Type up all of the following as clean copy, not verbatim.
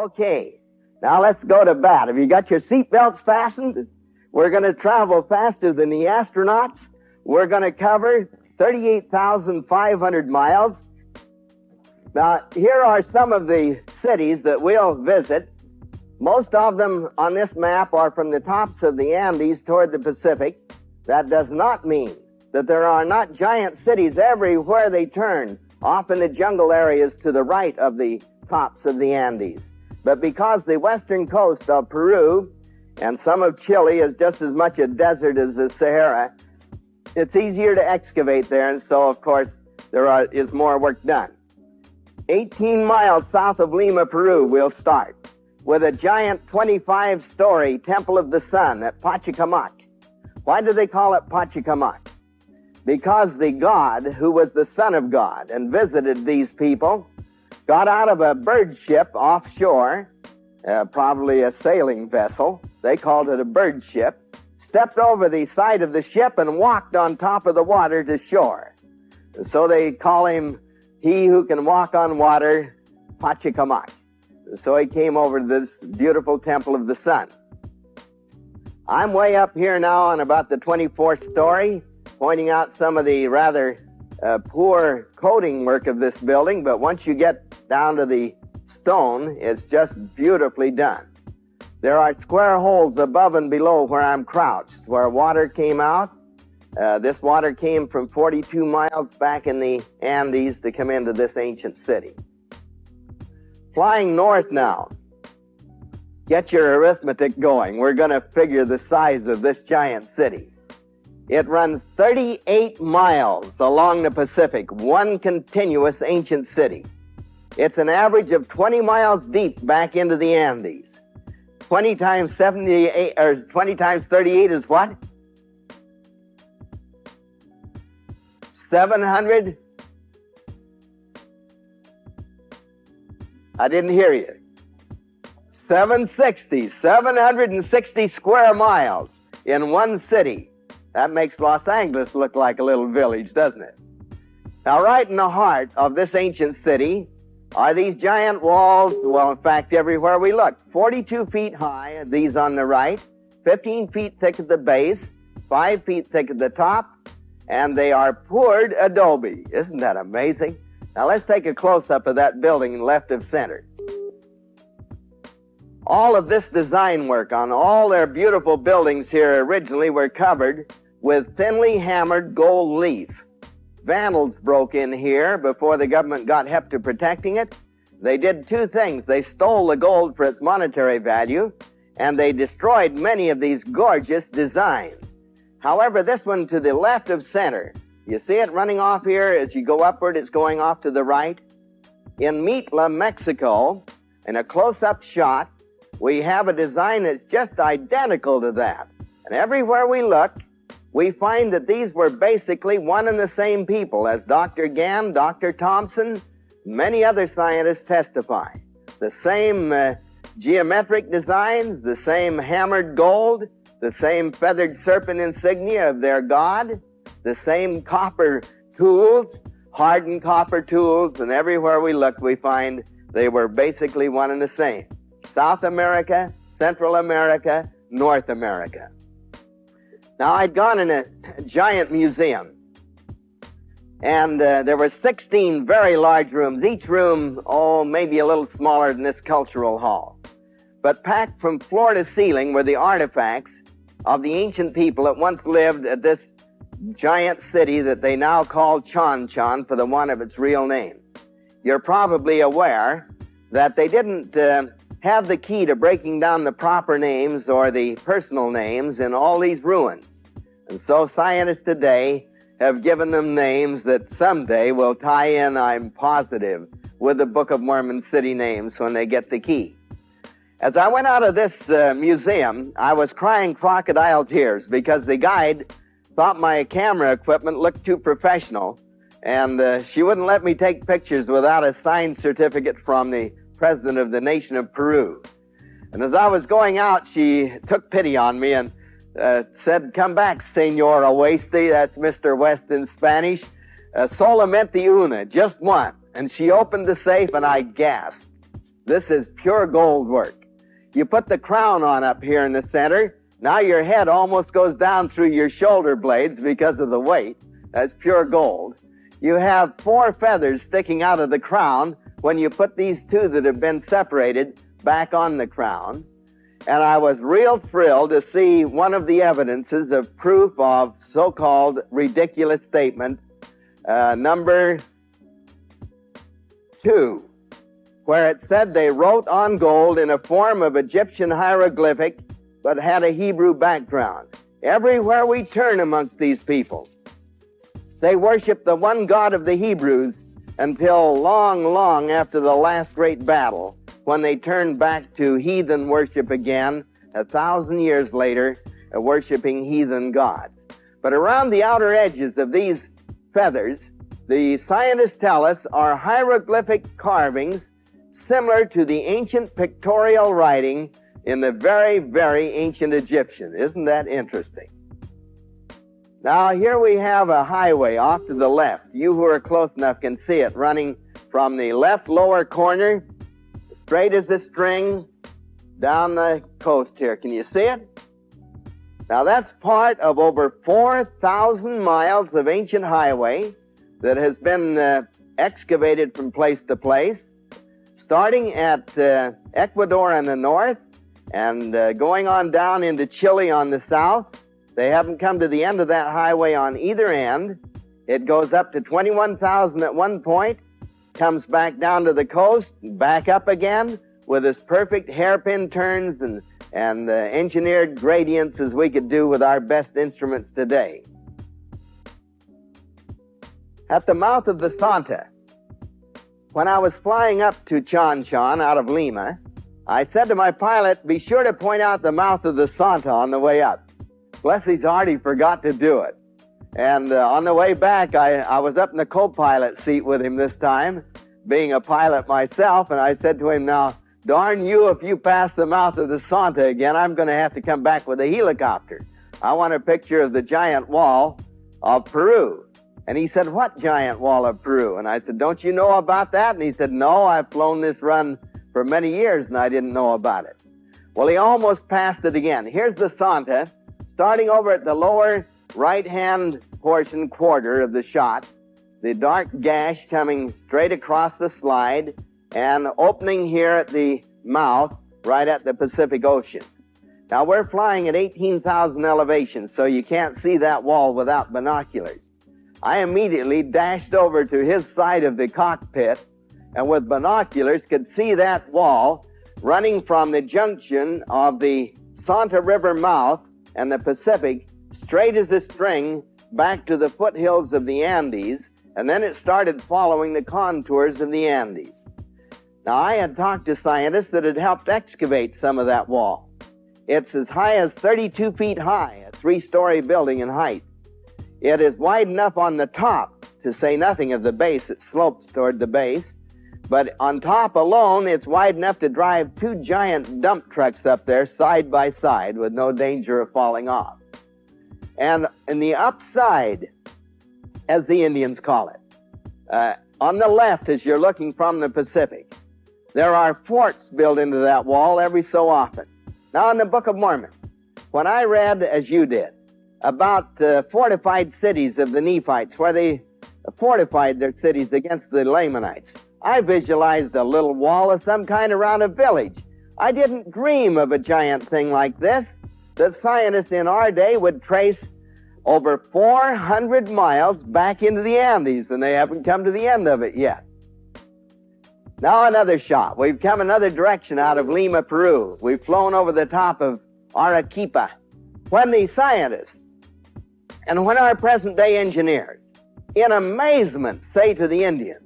Okay, now let's go to bat. Have you got your seatbelts fastened? We're going to travel faster than the astronauts. We're going to cover 38,500 miles. Now, here are some of the cities that we'll visit. Most of them on this map are from the tops of the Andes toward the Pacific. That does not mean that there are not giant cities everywhere they turn, off in the jungle areas to the right of the tops of the Andes. But because the western coast of Peru and some of Chile is just as much a desert as the Sahara, it's easier to excavate there, and so, of course, there is more work done. 18 miles south of Lima, Peru, we'll start with a giant 25-story Temple of the Sun at Pachacamac. Why do they call it Pachacamac? Because the God, who was the Son of God and visited these people, got out of a bird ship offshore, probably a sailing vessel. They called it a bird ship, stepped over the side of the ship and walked on top of the water to shore. So they call him, he who can walk on water, Pachacamac. So he came over to this beautiful Temple of the Sun. I'm way up here now on about the 24th story, pointing out some of the rather poor coating work of this building, but once you get down to the stone, it's just beautifully done. There are square holes above and below where I'm crouched, where water came out. This water came from 42 miles back in the Andes to come into this ancient city. Flying north now. Get your arithmetic going. We're going to figure the size of this giant city. It runs 38 miles along the Pacific, one continuous ancient city. It's an average of 20 miles deep back into the Andes. 20 times 78, or 20 times 38 is what? 700? I didn't hear you. 760 square miles in one city. That makes Los Angeles look like a little village, doesn't it? Now, right in the heart of this ancient city are these giant walls, well, in fact, everywhere we look. 42 feet high, these on the right, 15 feet thick at the base, 5 feet thick at the top, and they are poured adobe. Isn't that amazing? Now, let's take a close-up of that building left of center. All of this design work on all their beautiful buildings here originally were covered with thinly hammered gold leaf. Vandals broke in here before the government got hep to protecting it. They did two things. They stole the gold for its monetary value, and they destroyed many of these gorgeous designs. However, this one to the left of center, you see it running off here as you go upward, it's going off to the right. In Mitla, Mexico, in a close-up shot, we have a design that's just identical to that. And everywhere we look, we find that these were basically one and the same people, as Dr. Gann, Dr. Thompson, many other scientists testify. The same geometric designs, the same hammered gold, the same feathered serpent insignia of their god, the same copper tools, hardened copper tools, and everywhere we look, we find they were basically one and the same. South America, Central America, North America. Now, I'd gone in a giant museum, and there were 16 very large rooms, each room, maybe a little smaller than this cultural hall. But packed from floor to ceiling were the artifacts of the ancient people that once lived at this giant city that they now call Chan Chan for the want of its real name. You're probably aware that they didn't have the key to breaking down the proper names or the personal names in all these ruins. And so scientists today have given them names that someday will tie in, I'm positive, with the Book of Mormon city names when they get the key. As I went out of this museum, I was crying crocodile tears because the guide thought my camera equipment looked too professional, and she wouldn't let me take pictures without a signed certificate from the president of the nation of Peru. And as I was going out, she took pity on me and said, "Come back, Senor Oeste," that's Mr. West in Spanish, "solamente una, just one." And she opened the safe and I gasped. This is pure gold work. You put the crown on up here in the center. Now your head almost goes down through your shoulder blades because of the weight. That's pure gold. You have 4 feathers sticking out of the crown when you put these 2 that have been separated back on the crown. And I was real thrilled to see one of the evidences of proof of so-called ridiculous statement, number 2, where it said they wrote on gold in a form of Egyptian hieroglyphic, but had a Hebrew background. Everywhere we turn amongst these people, they worship the one God of the Hebrews until long, long after the last great battle, when they turned back to heathen worship again, 1,000 years later, worshiping heathen gods. But around the outer edges of these feathers, the scientists tell us, are hieroglyphic carvings similar to the ancient pictorial writing in the very, very ancient Egyptian. Isn't that interesting? Now, here we have a highway off to the left. You who are close enough can see it running from the left lower corner, straight as a string, down the coast here. Can you see it? Now, that's part of over 4,000 miles of ancient highway that has been excavated from place to place, starting at Ecuador on the north and going on down into Chile on the south. They haven't come to the end of that highway on either end. It goes up to 21,000 at one point, comes back down to the coast, back up again with as perfect hairpin turns and engineered gradients as we could do with our best instruments today. At the mouth of the Santa, when I was flying up to Chan Chan out of Lima, I said to my pilot, be sure to point out the mouth of the Santa on the way up. Bless his heart, he forgot to do it. And on the way back, I was up in the co-pilot seat with him this time, being a pilot myself, and I said to him, now, darn you, if you pass the mouth of the Santa again, I'm going to have to come back with a helicopter. I want a picture of the giant wall of Peru. And he said, what giant wall of Peru? And I said, don't you know about that? And he said, no, I've flown this run for many years and I didn't know about it. Well, he almost passed it again. Here's the Santa, starting over at the lower right-hand portion quarter of the shot, the dark gash coming straight across the slide and opening here at the mouth right at the Pacific Ocean. Now, we're flying at 18,000 elevation, so you can't see that wall without binoculars. I immediately dashed over to his side of the cockpit and with binoculars could see that wall running from the junction of the Santa River mouth and the Pacific straight as a string back to the foothills of the Andes, and then it started following the contours of the Andes. Now, I had talked to scientists that had helped excavate some of that wall. It's as high as 32 feet high, a 3-story building in height. It is wide enough on the top, to say nothing of the base. It slopes toward the base. But on top alone, it's wide enough to drive 2 giant dump trucks up there side by side with no danger of falling off. And in the upside, as the Indians call it, on the left as you're looking from the Pacific, there are forts built into that wall every so often. Now, in the Book of Mormon, when I read, as you did, about fortified cities of the Nephites, where they fortified their cities against the Lamanites, I visualized a little wall of some kind around a village. I didn't dream of a giant thing like this that scientists in our day would trace over 400 miles back into the Andes, and they haven't come to the end of it yet. Now another shot. We've come another direction out of Lima, Peru. We've flown over the top of Arequipa. When the scientists and when our present-day engineers, in amazement, say to the Indians,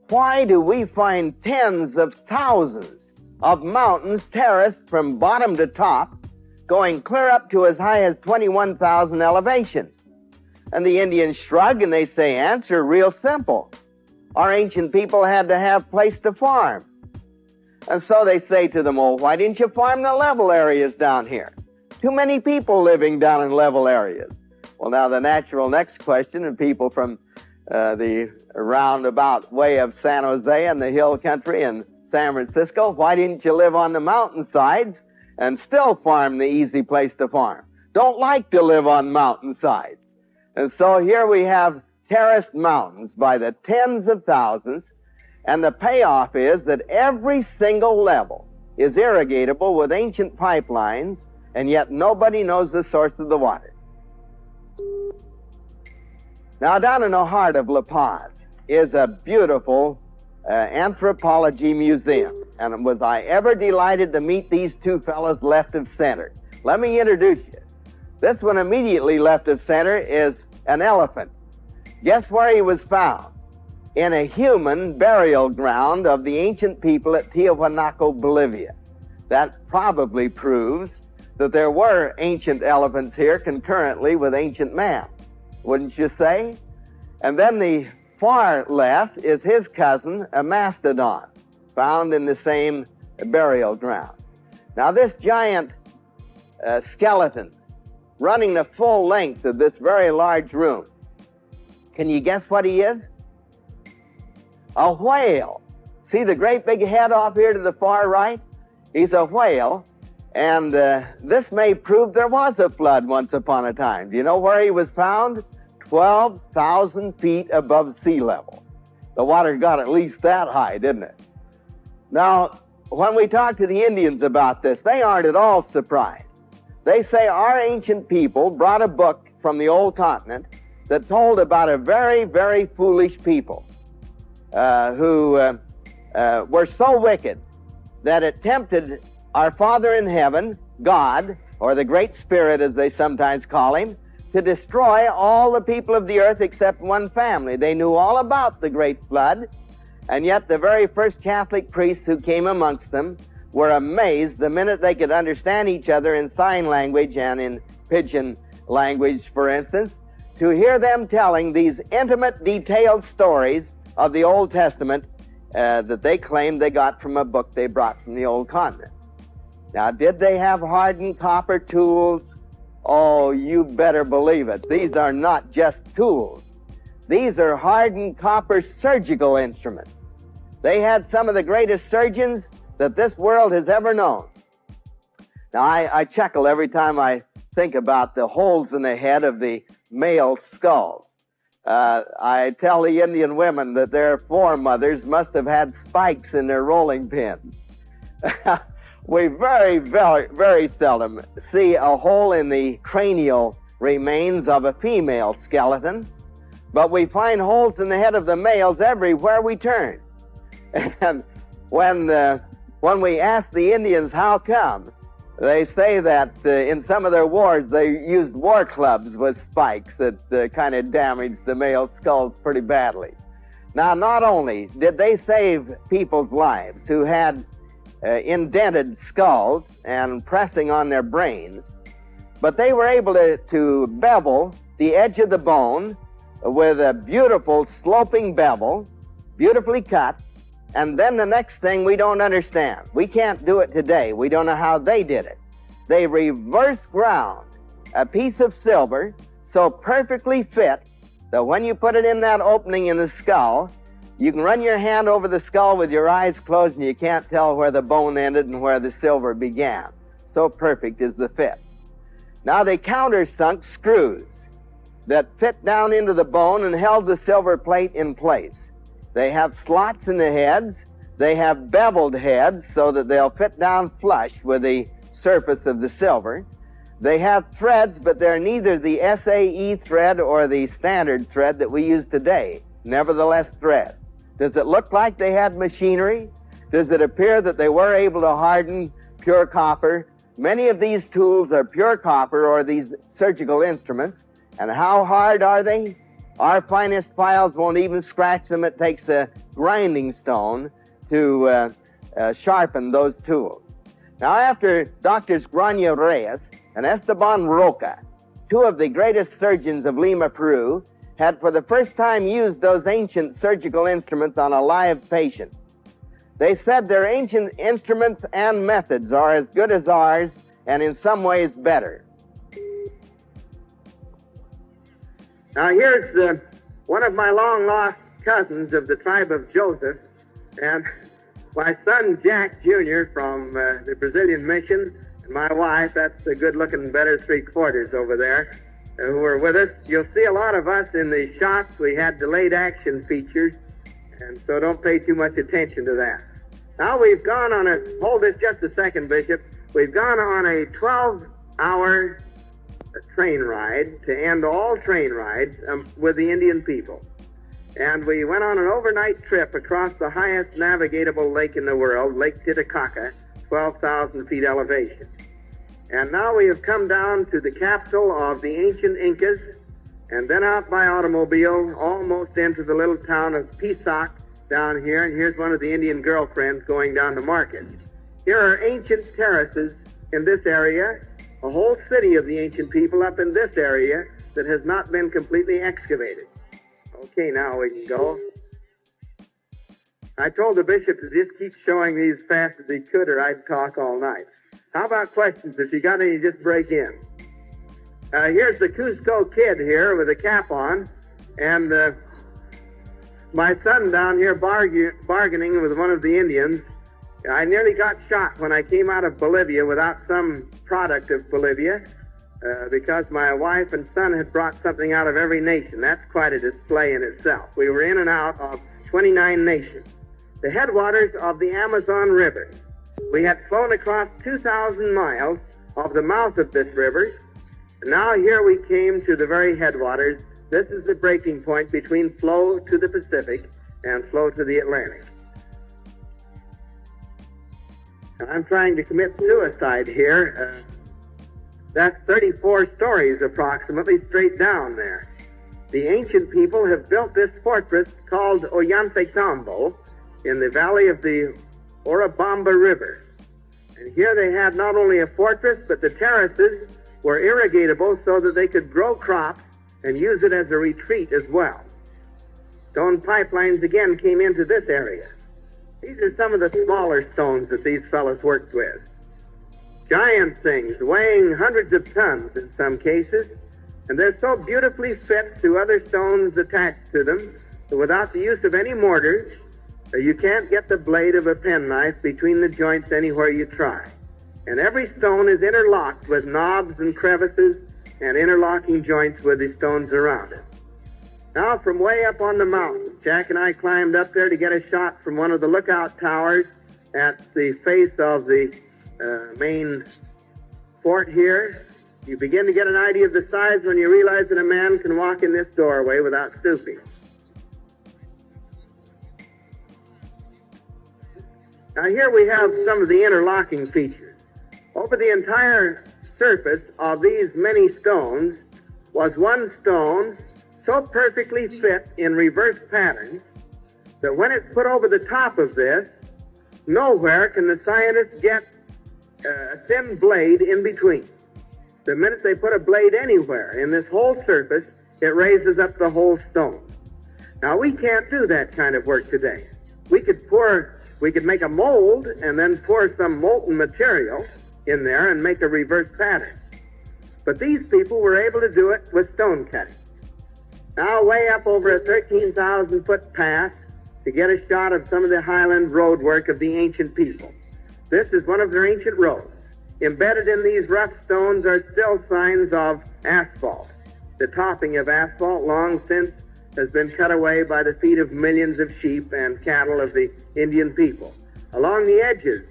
why do we find tens of thousands of mountains terraced from bottom to top, going clear up to as high as 21,000 elevation? And the Indians shrug and they say, answer real simple. Our ancient people had to have place to farm. And so they say to them, oh, why didn't you farm the level areas down here? Too many people living down in level areas. Well, now the natural next question, and people from the roundabout way of San Jose and the hill country and San Francisco. Why didn't you live on the mountainsides and still farm the easy place to farm? Don't like to live on mountainsides. And so here we have terraced mountains by the tens of thousands, and the payoff is that every single level is irrigatable with ancient pipelines, and yet nobody knows the source of the water. Now, down in the heart of La Paz is a beautiful anthropology museum, and was I ever delighted to meet these two fellows left of center. Let me introduce you. This one immediately left of center is an elephant. Guess where he was found? In a human burial ground of the ancient people at Tiahuanaco, Bolivia. That probably proves that there were ancient elephants here concurrently with ancient man, wouldn't you say? And then the far left is his cousin, a mastodon, found in the same burial ground. Now this giant skeleton running the full length of this very large room, can you guess what he is? A whale. See the great big head off here to the far right? He's a whale, and this may prove there was a flood once upon a time. Do you know where he was found? 12,000 feet above sea level. The water got at least that high, didn't it? Now, when we talk to the Indians about this, they aren't at all surprised. They say our ancient people brought a book from the old continent that told about a very, very foolish people who were so wicked that it tempted our Father in heaven, God, or the Great Spirit as they sometimes call him, to destroy all the people of the earth except one family. They knew all about the great flood, and yet the very first Catholic priests who came amongst them were amazed the minute they could understand each other in sign language and in pidgin language, for instance, to hear them telling these intimate, detailed stories of the Old Testament that they claimed they got from a book they brought from the old continent. Now, did they have hardened copper tools? Oh, you better believe it. These are not just tools. These are hardened copper surgical instruments. They had some of the greatest surgeons that this world has ever known. Now, I chuckle every time I think about the holes in the head of the male skulls. I tell the Indian women that their foremothers must have had spikes in their rolling pins. We very, very, very seldom see a hole in the cranial remains of a female skeleton, but we find holes in the head of the males everywhere we turn. And when we ask the Indians how come, they say that in some of their wars they used war clubs with spikes that kind of damaged the male skulls pretty badly. Now, not only did they save people's lives who had indented skulls and pressing on their brains, but they were able to bevel the edge of the bone with a beautiful sloping bevel, beautifully cut, and then the next thing we don't understand. We can't do it today. We don't know how they did it. They reverse ground a piece of silver so perfectly fit that when you put it in that opening in the skull, you can run your hand over the skull with your eyes closed and you can't tell where the bone ended and where the silver began. So perfect is the fit. Now they countersunk screws that fit down into the bone and held the silver plate in place. They have slots in the heads. They have beveled heads so that they'll fit down flush with the surface of the silver. They have threads, but they're neither the SAE thread or the standard thread that we use today. Nevertheless, thread. Does it look like they had machinery? Does it appear that they were able to harden pure copper? Many of these tools are pure copper, or these surgical instruments. And how hard are they? Our finest files won't even scratch them. It takes a grinding stone to sharpen those tools. Now, after Doctors Graña Reyes and Esteban Roca, two of the greatest surgeons of Lima, Peru, had for the first time used those ancient surgical instruments on a live patient. They said their ancient instruments and methods are as good as ours, and in some ways better. Now here's one of my long-lost cousins of the tribe of Joseph, and My son Jack Jr. from the Brazilian mission, and my wife, that's the good-looking better three-quarters over there, who are with us. You'll see a lot of us in the shots. We had delayed action features, and so don't pay too much attention to that. Now we've gone on hold this just a second, Bishop. We've gone on a 12-hour train ride to end all train rides with the Indian people. And we went on an overnight trip across the highest navigatable lake in the world, Lake Titicaca, 12,000 feet elevation. And now we have come down to the capital of the ancient Incas, and then out by automobile, almost into the little town of Pisac down here, and here's one of the Indian girlfriends going down to market. Here are ancient terraces in this area, a whole city of the ancient people up in this area that has not been completely excavated. Okay, now we can go. I told the bishop to just keep showing these as fast as he could, or I'd talk all night. How about questions? If you got any, just break in. Here's the Cusco kid here with a cap on, and my son down here bargaining with one of the Indians. I nearly got shot when I came out of Bolivia without some product of Bolivia, because my wife and son had brought something out of every nation. That's quite a display in itself. We were in and out of 29 nations. The headwaters of the Amazon River. We had flown across 2,000 miles of the mouth of this river. And now here we came to the very headwaters. This is the breaking point between flow to the Pacific and flow to the Atlantic. And I'm trying to commit suicide here. That's 34 stories approximately straight down there. The ancient people have built this fortress called Ollantaytambo in the valley of the Urubamba River. And here they had not only a fortress, but the terraces were irrigatable so that they could grow crops and use it as a retreat as well. Stone pipelines again came into this area. These are some of the smaller stones that these fellows worked with. Giant things weighing hundreds of tons in some cases, and they're so beautifully fit to other stones attached to them that without the use of any mortar, you can't get the blade of a penknife between the joints anywhere you try. And every stone is interlocked with knobs and crevices and interlocking joints with the stones around it. Now, from way up on the mountain, Jack and I climbed up there to get a shot from one of the lookout towers at the face of the main fort here. You begin to get an idea of the size when you realize that a man can walk in this doorway without stooping. Now here we have some of the interlocking features. Over the entire surface of these many stones was one stone so perfectly fit in reverse patterns that when it's put over the top of this, nowhere can the scientists get a thin blade in between. The minute they put a blade anywhere in this whole surface, it raises up the whole stone. Now, we can't do that kind of work today. We could make a mold and then pour some molten material in there and make a reverse pattern. But these people were able to do it with stone cutting. Now, way up over a 13,000-foot pass to get a shot of some of the highland road work of the ancient people. This is one of their ancient roads. Embedded in these rough stones are still signs of asphalt. The topping of asphalt long since has been cut away by the feet of millions of sheep and cattle of the Indian people. Along the edges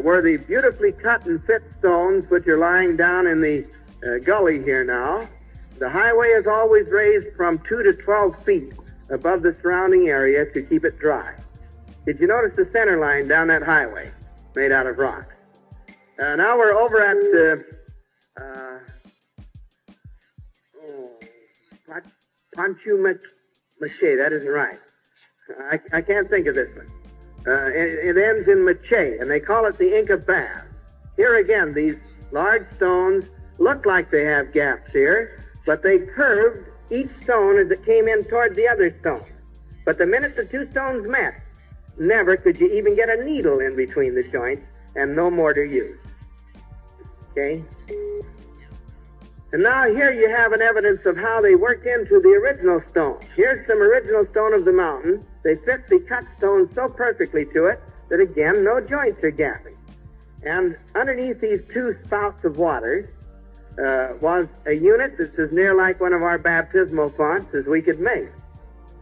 were the beautifully cut and fit stones which are lying down in the gully here now. The highway is always raised from 2 to 12 feet above the surrounding area to keep it dry. Did you notice the center line down that highway made out of rocks? Now we're over at Panchu-Mache. That isn't right. I can't think of this one. It ends in Mache, and they call it the Inca Bath. Here again, these large stones look like they have gaps here, but they curved each stone as it came in toward the other stone. But the minute the two stones met, never could you even get a needle in between the joints, and no mortar used. Okay? And now here you have an evidence of how they worked into the original stone. Here's some original stone of the mountain. They fit the cut stone so perfectly to it that again, no joints are gapping. And underneath these two spouts of water was a unit that's as near like one of our baptismal fonts as we could make.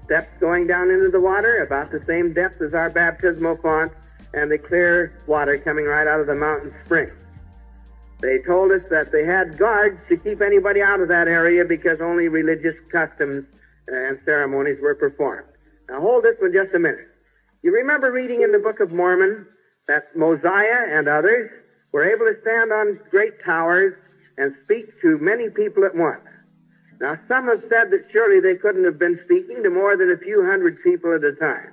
Steps going down into the water, about the same depth as our baptismal font, and the clear water coming right out of the mountain spring. They told us that they had guards to keep anybody out of that area because only religious customs and ceremonies were performed. Now hold this for just a minute. You remember reading in the Book of Mormon that Mosiah and others were able to stand on great towers and speak to many people at once. Now some have said that surely they couldn't have been speaking to more than a few hundred people at a time.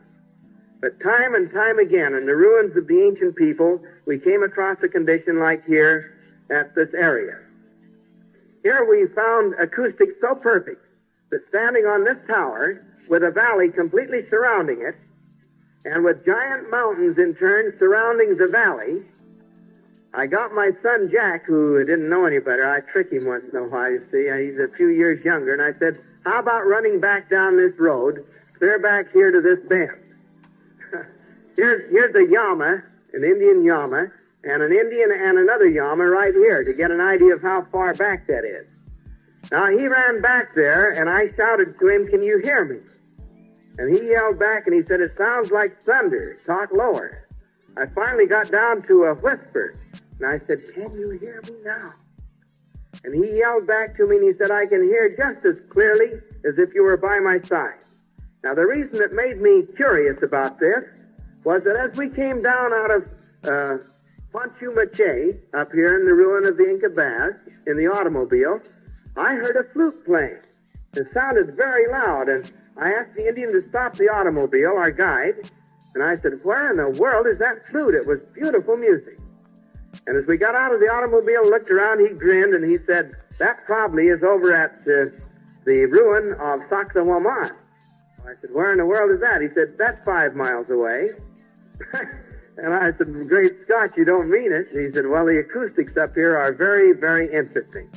But time and time again, in the ruins of the ancient people, we came across a condition like here at this area. Here we found acoustics so perfect that standing on this tower, with a valley completely surrounding it, and with giant mountains in turn surrounding the valley, I got my son Jack, who didn't know any better. I trick him once in a while, you see. He's a few years younger, and I said, how about running back down this road, clear back here to this bend? Here's a Yama, an Indian Yama, and an Indian and another Yama right here to get an idea of how far back that is. Now, he ran back there, and I shouted to him, can you hear me? And he yelled back, and he said, it sounds like thunder. Talk lower. I finally got down to a whisper, and I said, can you hear me now? And he yelled back to me, and he said, I can hear just as clearly as if you were by my side. Now, the reason that made me curious about this was that as we came down out of Ponchumache, up here in the ruin of the Inca Baths, in the automobile, I heard a flute playing. It sounded very loud, and I asked the Indian to stop the automobile, our guide, and I said, where in the world is that flute? It was beautiful music. And as we got out of the automobile and looked around, he grinned, and he said, that probably is over at the ruin of Sacsayhuaman. I said, where in the world is that? He said, that's 5 miles away. And I said, great Scott, you don't mean it. And he said, well, the acoustics up here are very, very interesting.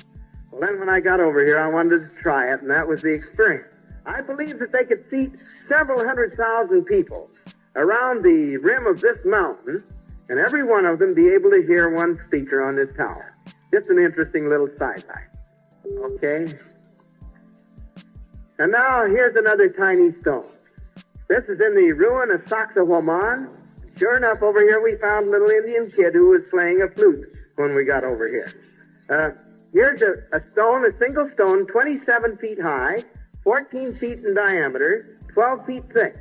Well, then when I got over here, I wanted to try it, and that was the experience. I believe that they could seat several 100,000 people around the rim of this mountain, and every one of them be able to hear one speaker on this tower. Just an interesting little sideline. Okay? And now here's another tiny stone. This is in the ruin of Sacsayhuaman. Sure enough, over here we found a little Indian kid who was playing a flute when we got over here. Here's a stone, a single stone, 27 feet high, 14 feet in diameter, 12 feet thick.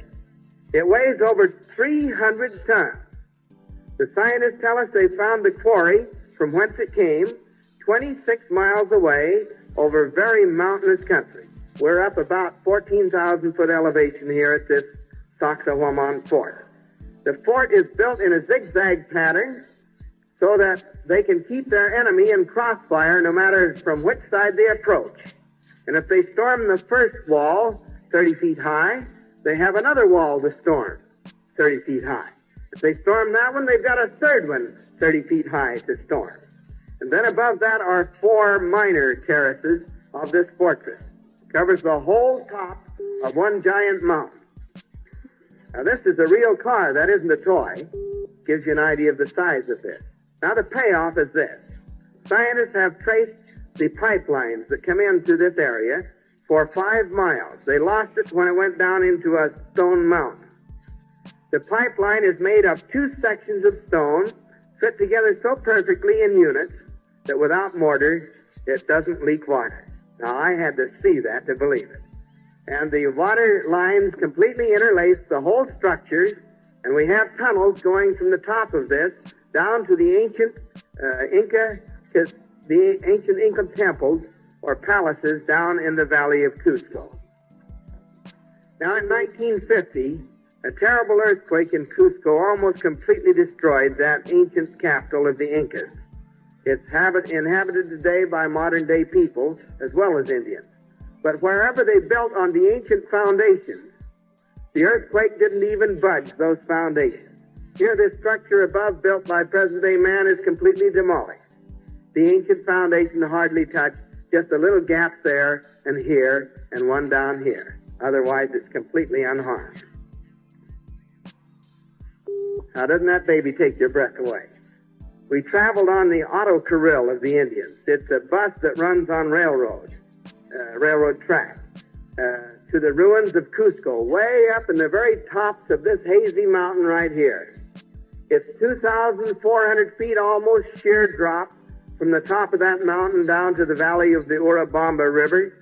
It weighs over 300 tons. The scientists tell us they found the quarry from whence it came 26 miles away over very mountainous country. We're up about 14,000 foot elevation here at this Sacsayhuaman fort. The fort is built in a zigzag pattern so that they can keep their enemy in crossfire no matter from which side they approach. And if they storm the first wall, 30 feet high, they have another wall to storm, 30 feet high. If they storm that one, they've got a third one, 30 feet high to storm. And then above that are 4 minor terraces of this fortress. It covers the whole top of one giant mountain. Now, this is a real car. That isn't a toy. Gives you an idea of the size of this. Now, the payoff is this. Scientists have traced the pipelines that come into this area for 5 miles. They lost it when it went down into a stone mountain. The pipeline is made of 2 sections of stone fit together so perfectly in units that without mortar, it doesn't leak water. Now, I had to see that to believe it. And the water lines completely interlace the whole structures, and we have tunnels going from the top of this down to the ancient Inca temples or palaces down in the valley of Cusco. Now, in 1950, a terrible earthquake in Cusco almost completely destroyed that ancient capital of the Incas. It's inhabited today by modern-day people as well as Indians. But wherever they built on the ancient foundations, the earthquake didn't even budge those foundations. Here, this structure above, built by present-day man, is completely demolished. The ancient foundation hardly touched, just a little gap there and here, and one down here. Otherwise, it's completely unharmed. Now, doesn't that baby take your breath away? We traveled on the auto carril of the Indians. It's a bus that runs on railroad tracks, to the ruins of Cusco, way up in the very tops of this hazy mountain right here. It's 2,400 feet, almost sheer drop from the top of that mountain down to the valley of the Urubamba River.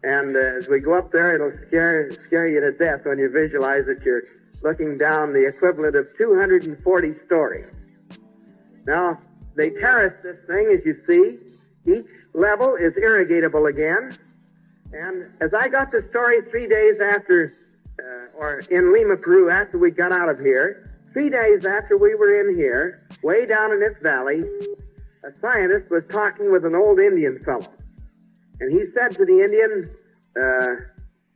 And as we go up there, it'll scare you to death when you visualize that you're looking down the equivalent of 240 stories. Now, they terrace this thing, as you see. Each level is irrigatable again. And as I got the story 3 days after, or in Lima, Peru, after we got out of here, 3 days after we were in here, way down in this valley, a scientist was talking with an old Indian fellow. And he said to the Indian,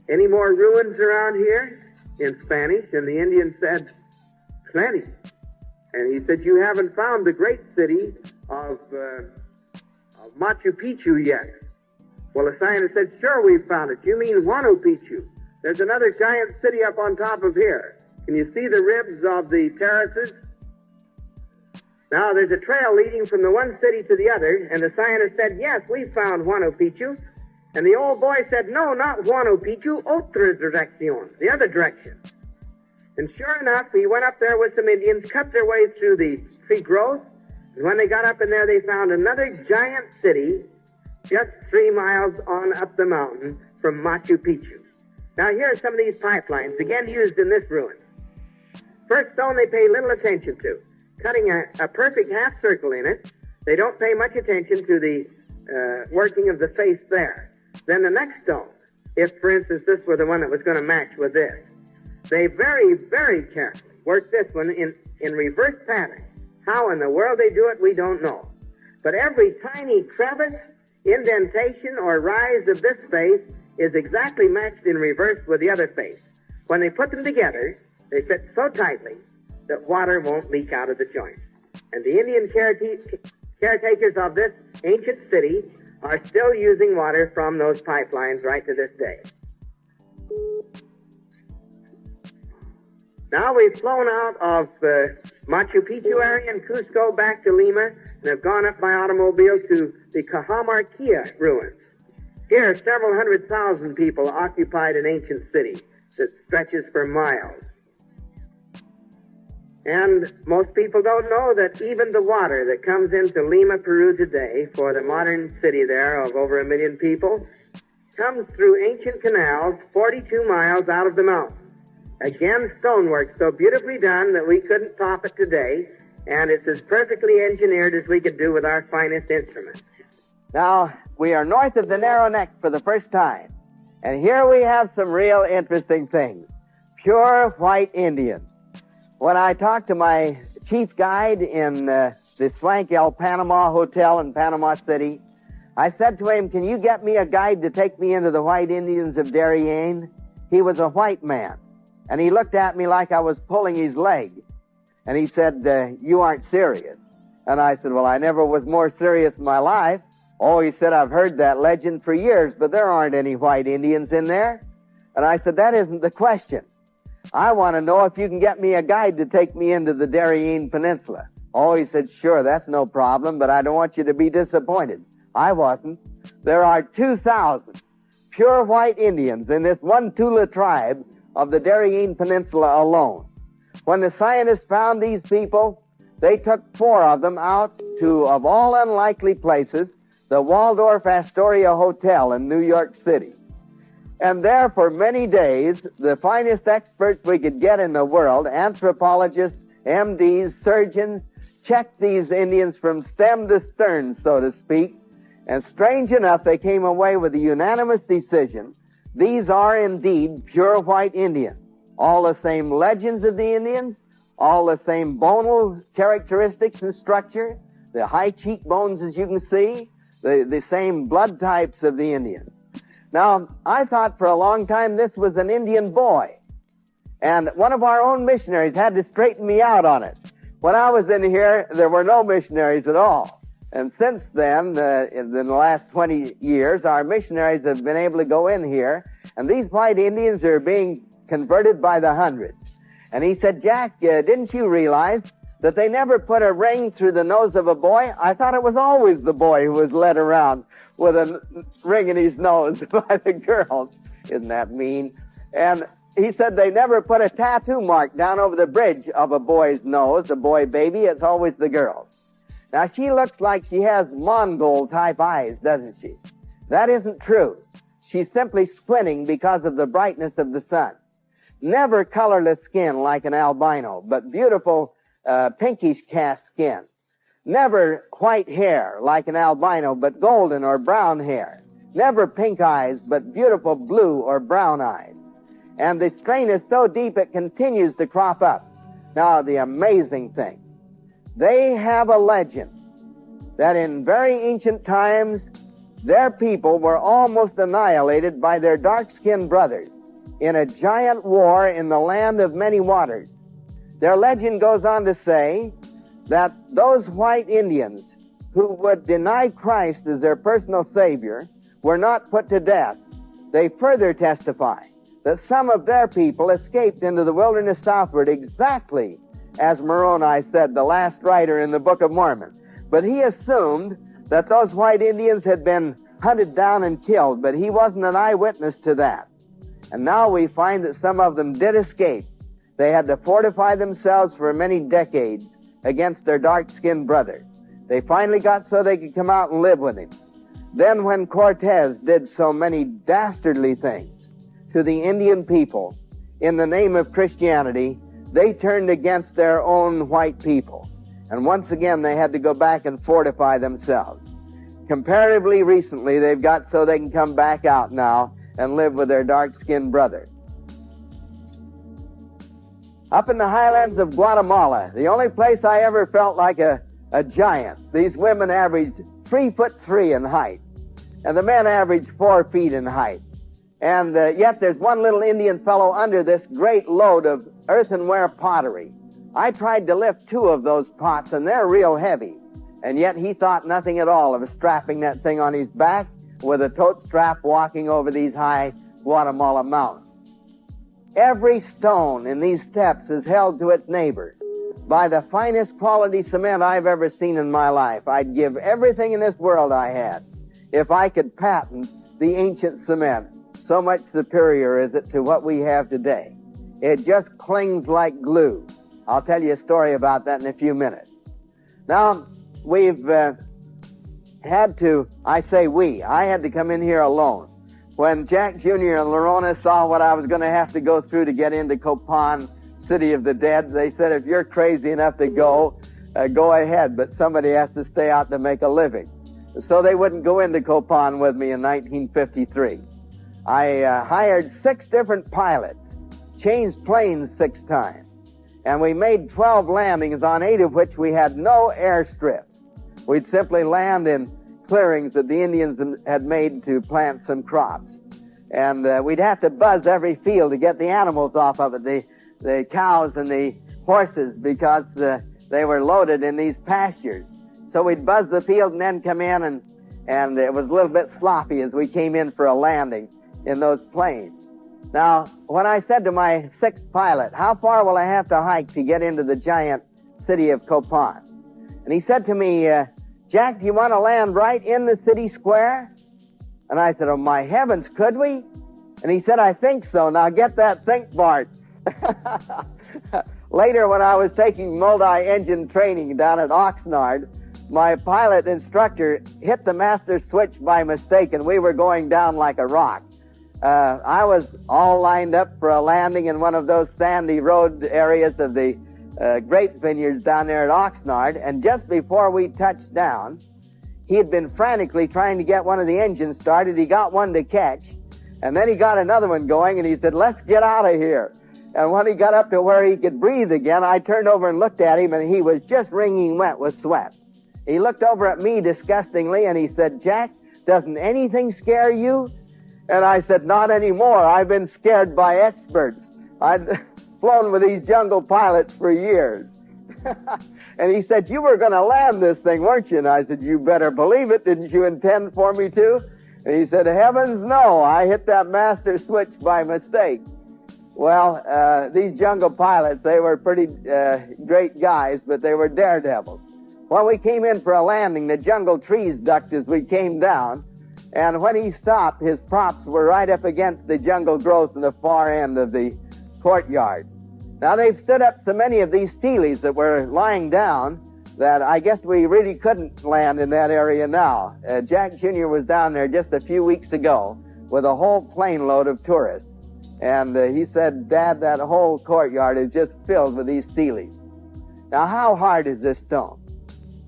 any more ruins around here? In Spanish. And the Indian said, plenty. And he said, you haven't found the great city of Machu Picchu yet. Well, the scientist said, sure, we've found it. You mean Huanu Picchu. There's another giant city up on top of here. Can you see the ribs of the terraces? Now, there's a trail leading from the one city to the other, and the scientist said, yes, we found Huanu Picchu. And the old boy said, no, not Huanu Picchu, otra dirección, the other direction. And sure enough, he went up there with some Indians, cut their way through the tree growth, and when they got up in there, they found another giant city just 3 miles on up the mountain from Machu Picchu. Now, here are some of these pipelines, again used in this ruin. First stone they pay little attention to. Cutting a perfect half circle in it, they don't pay much attention to the working of the face there. Then the next stone, if, for instance, this were the one that was going to match with this, they very, very carefully work this one in reverse pattern. How in the world they do it, we don't know. But every tiny crevice, indentation, or rise of this face is exactly matched in reverse with the other face. When they put them together, they fit so tightly that water won't leak out of the joints. And the Indian caretakers of this ancient city are still using water from those pipelines right to this day. Now we've flown out of Machu Picchu area and Cusco back to Lima and have gone up by automobile to the Cajamarquilla ruins. Here, several 100,000 people occupied an ancient city that stretches for miles. And most people don't know that even the water that comes into Lima, Peru today, for the modern city there of over 1 million people, comes through ancient canals 42 miles out of the mountain. Again, stonework so beautifully done that we couldn't top it today, and it's as perfectly engineered as we could do with our finest instruments. Now, we are north of the Narrow Neck for the first time, and here we have some real interesting things. Pure white Indians. When I talked to my chief guide in the swank El Panama Hotel in Panama City, I said to him, can you get me a guide to take me into the white Indians of Darien? He was a white man, and he looked at me like I was pulling his leg. And he said, you aren't serious. And I said, well, I never was more serious in my life. Oh, he said, I've heard that legend for years, but there aren't any white Indians in there. And I said, that isn't the question. I want to know if you can get me a guide to take me into the Darien Peninsula. Oh, he said, sure, that's no problem, but I don't want you to be disappointed. I wasn't. There are 2,000 pure white Indians in this one Tula tribe of the Darien Peninsula alone. When the scientists found these people, they took 4 of them out to, of all unlikely places, the Waldorf Astoria Hotel in New York City. And there for many days, the finest experts we could get in the world, anthropologists, MDs, surgeons, checked these Indians from stem to stern, so to speak. And strange enough, they came away with a unanimous decision. These are indeed pure white Indians. All the same legends of the Indians, all the same bonal characteristics and structure, the high cheekbones as you can see, the same blood types of the Indians. Now, I thought for a long time this was an Indian boy, and one of our own missionaries had to straighten me out on it. When I was in here, there were no missionaries at all. And since then, in the last 20 years, our missionaries have been able to go in here, and these white Indians are being converted by the hundreds. And he said, Jack, didn't you realize that they never put a ring through the nose of a boy? I thought it was always the boy who was led around with a ring in his nose by the girls. Isn't that mean? And he said they never put a tattoo mark down over the bridge of a boy's nose, a boy baby. It's always the girls. Now, she looks like she has Mongol-type eyes, doesn't she? That isn't true. She's simply squinting because of the brightness of the sun. Never colorless skin like an albino, but beautiful pinkish cast skin. Never white hair like an albino, but golden or brown hair. Never pink eyes, but beautiful blue or brown eyes. And the strain is so deep it continues to crop up. Now, the amazing thing, they have a legend that in very ancient times, their people were almost annihilated by their dark-skinned brothers in a giant war in the land of many waters. Their legend goes on to say that those white Indians who would deny Christ as their personal Savior were not put to death. They further testify that some of their people escaped into the wilderness southward exactly as Moroni said, the last writer in the Book of Mormon. But he assumed that those white Indians had been hunted down and killed, but he wasn't an eyewitness to that. And now we find that some of them did escape. They had to fortify themselves for many decades against their dark-skinned brothers. They finally got so they could come out and live with him. Then when Cortez did so many dastardly things to the Indian people in the name of Christianity, they turned against their own white people. And once again, they had to go back and fortify themselves. Comparatively recently, they've got so they can come back out now and live with their dark-skinned brothers. Up in the highlands of Guatemala, the only place I ever felt like a giant. These women averaged 3'3" in height, and the men averaged 4 feet in height. And yet there's one little Indian fellow under this great load of earthenware pottery. I tried to lift 2 of those pots, and they're real heavy. And yet he thought nothing at all of strapping that thing on his back with a tote strap walking over these high Guatemala mountains. Every stone in these steps is held to its neighbor by the finest quality cement I've ever seen in my life. I'd give everything in this world I had if I could patent the ancient cement. So much superior is it to what we have today. It just clings like glue. I'll tell you a story about that in a few minutes. Now, we've had to, I had to come in here alone. When Jack Jr. and Lorona saw what I was going to have to go through to get into Copan, City of the Dead, they said, if you're crazy enough to go ahead, but somebody has to stay out to make a living. So they wouldn't go into Copan with me in 1953. I hired 6 different pilots, changed planes 6 times, and we made 12 landings, on 8 of which we had no airstrips. We'd simply land in clearings that the Indians had made to plant some crops. And we'd have to buzz every field to get the animals off of it, the cows and the horses, because they were loaded in these pastures. So we'd buzz the field and then come in, and it was a little bit sloppy as we came in for a landing in those planes. Now, when I said to my 6th pilot, how far will I have to hike to get into the giant city of Copan? And he said to me, Jack, do you want to land right in the city square? And I said, oh, my heavens, could we? And he said, I think so. Now get that think, Bart. Later, when I was taking multi-engine training down at Oxnard, my pilot instructor hit the master switch by mistake, and we were going down like a rock. I was all lined up for a landing in one of those sandy road areas of the grape vineyards down there at Oxnard, and just before we touched down, he had been frantically trying to get one of the engines started. He got one to catch, and then he got another one going, and he said, let's get out of here. And when he got up to where he could breathe again, I turned over and looked at him, and he was just wringing wet with sweat. He looked over at me disgustingly, and he said, Jack, doesn't anything scare you? And I said, not anymore. I've been scared by experts. I'd flown with these jungle pilots for years. And he said, you were going to land this thing, weren't you? And I said, you better believe it. Didn't you intend for me to? And he said, heavens no. I hit that master switch by mistake. Well, these jungle pilots, they were pretty great guys, but they were daredevils. When we came in for a landing, the jungle trees ducked as we came down, and when he stopped, his props were right up against the jungle growth in the far end of the courtyard. Now, they've stood up so many of these steelies that were lying down that I guess we really couldn't land in that area now. Jack Jr. was down there just a few weeks ago with a whole plane load of tourists. And he said, Dad, that whole courtyard is just filled with these steelies. Now, how hard is this stone?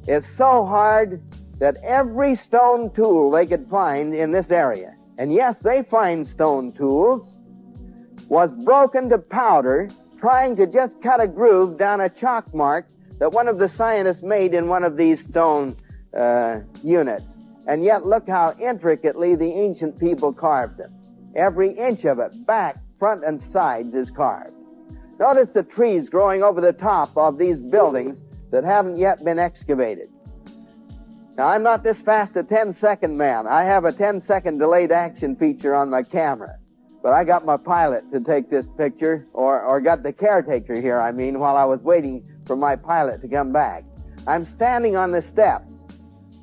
It's so hard that every stone tool they could find in this area, and yes, they find stone tools, was broken to powder trying to just cut a groove down a chalk mark that one of the scientists made in one of these stone units. And yet, look how intricately the ancient people carved them. Every inch of it, back, front, and sides, is carved. Notice the trees growing over the top of these buildings that haven't yet been excavated. Now, I'm not this fast a 10-second man. I have a 10-second delayed action feature on my camera. But I got my pilot to take this picture, or got the caretaker here, while I was waiting for my pilot to come back. I'm standing on the steps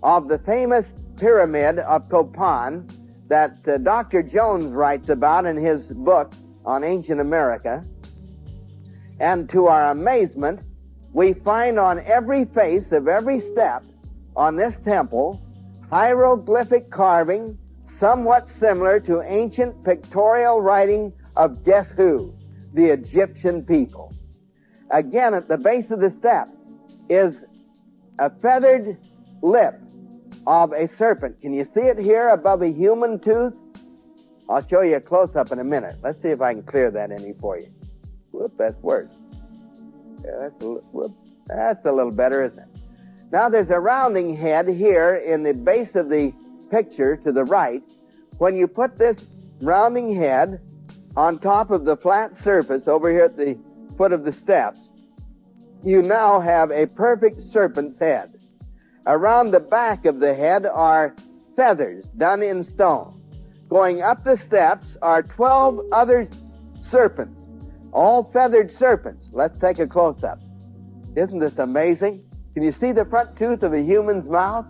of the famous pyramid of Copan that Dr. Jones writes about in his book on ancient America. And to our amazement, we find on every face of every step on this temple hieroglyphic carving somewhat similar to ancient pictorial writing of guess who? The Egyptian people. Again, at the base of the steps is a feathered lip of a serpent. Can you see it here above a human tooth? I'll show you a close-up in a minute. Let's see if I can clear that any for you. Whoop, that's worse. Yeah, that's a little better, isn't it? Now, there's a rounding head here in the base of the picture to the right. When you put this rounding head on top of the flat surface over here at the foot of the steps, you now have a perfect serpent's head. Around the back of the head are feathers done in stone. Going up the steps are 12 other serpents, all feathered serpents. Let's take a close-up. Isn't this amazing? Can you see the front tooth of a human's mouth?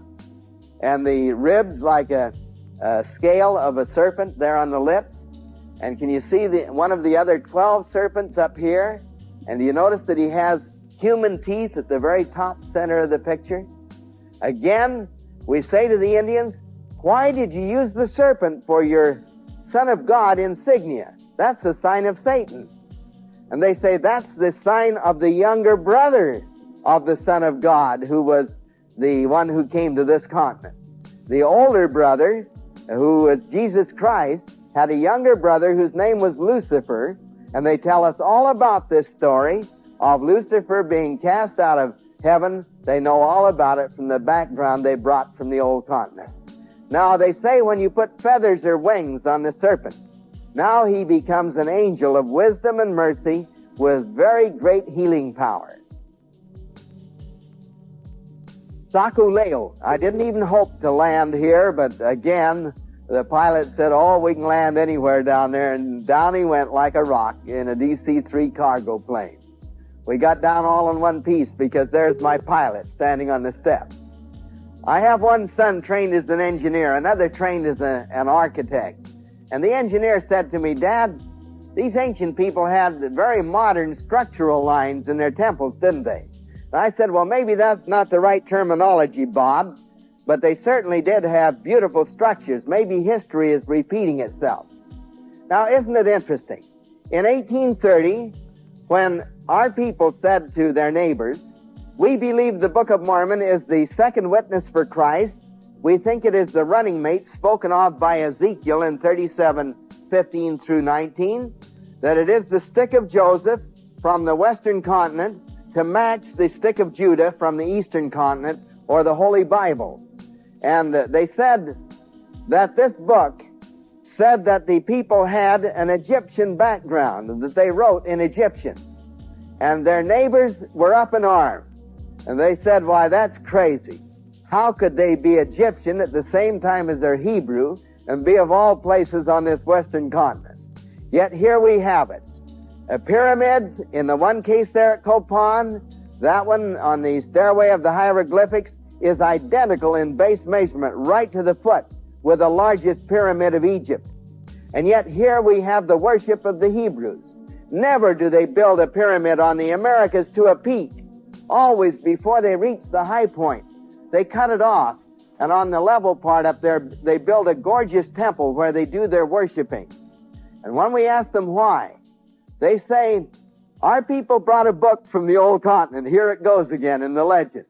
And the ribs like a scale of a serpent there on the lips? And can you see one of the other 12 serpents up here? And do you notice that he has human teeth at the very top center of the picture? Again, we say to the Indians, why did you use the serpent for your Son of God insignia? That's a sign of Satan. And they say that's the sign of the younger brother of the Son of God, who was the one who came to this continent. The older brother, who was Jesus Christ, had a younger brother whose name was Lucifer, and they tell us all about this story of Lucifer being cast out of heaven. They know all about it from the background they brought from the old continent. Now, they say when you put feathers or wings on the serpent, now he becomes an angel of wisdom and mercy with very great healing power. Sakuleo. I didn't even hope to land here, but again, the pilot said, oh, we can land anywhere down there, and down he went like a rock in a DC-3 cargo plane. We got down all in one piece because there's my pilot standing on the steps. I have one son trained as an engineer, another trained as an architect. And the engineer said to me, Dad, these ancient people had very modern structural lines in their temples, didn't they? And I said, well, maybe that's not the right terminology, Bob, but they certainly did have beautiful structures. Maybe history is repeating itself. Now, isn't it interesting? In 1830, when our people said to their neighbors, we believe the Book of Mormon is the second witness for Christ. We think it is the running mate spoken of by Ezekiel in 37:15 through 19, that it is the stick of Joseph from the western continent to match the stick of Judah from the eastern continent, or the Holy Bible. And they said that this book said that the people had an Egyptian background, that they wrote in Egyptian. And their neighbors were up in arms. And they said, why, that's crazy. How could they be Egyptian at the same time as they're Hebrew and be of all places on this western continent? Yet here we have it. Pyramids, in the one case there at Copan, that one on the stairway of the hieroglyphics is identical in base measurement right to the foot with the largest pyramid of Egypt. And yet here we have the worship of the Hebrews. Never do they build a pyramid on the Americas to a peak. Always before they reach the high point, they cut it off, and on the level part up there, they build a gorgeous temple where they do their worshiping. And when we ask them why, they say, our people brought a book from the old continent. Here it goes again in the legend.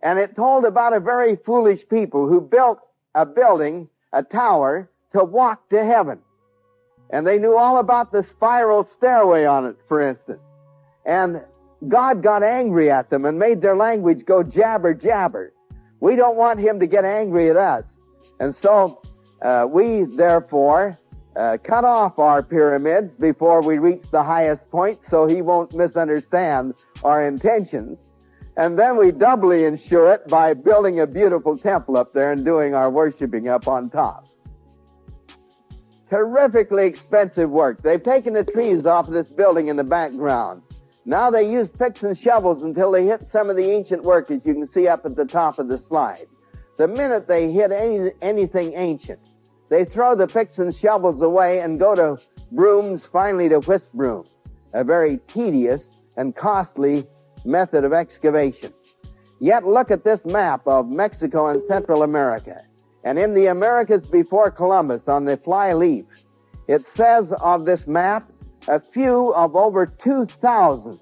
And it told about a very foolish people who built a building, a tower, to walk to heaven. And they knew all about the spiral stairway on it, for instance. And God got angry at them and made their language go jabber, jabber. We don't want him to get angry at us. And so we, therefore, cut off our pyramids before we reach the highest point so he won't misunderstand our intentions. And then we doubly ensure it by building a beautiful temple up there and doing our worshiping up on top. Terrifically expensive work. They've taken the trees off of this building in the background. Now they use picks and shovels until they hit some of the ancient work, as you can see up at the top of the slide. The minute they hit anything ancient, they throw the picks and shovels away and go to brooms, finally to whisk brooms, a very tedious and costly method of excavation. Yet look at this map of Mexico and Central America. And in the Americas before Columbus, on the fly leaf, it says of this map, a few of over 2,000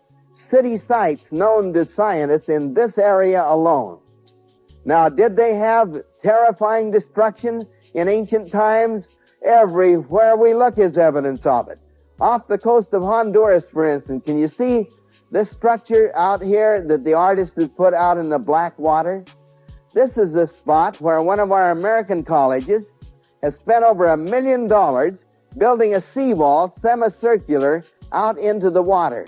city sites known to scientists in this area alone. Now, did they have terrifying destruction in ancient times? Everywhere we look is evidence of it. Off the coast of Honduras, for instance, can you see this structure out here that the artist has put out in the black water? This is the spot where one of our American colleges has spent over $1 million building a seawall, semicircular, out into the water.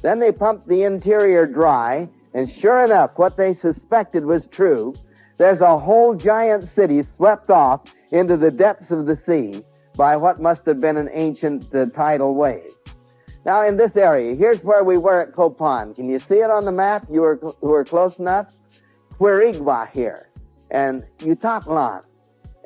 Then they pumped the interior dry, and sure enough, what they suspected was true. There's a whole giant city swept off into the depths of the sea by what must have been an ancient tidal wave. Now, in this area, here's where we were at Copan. Can you see it on the map? You were close enough? Quirigua here, and Utatlan.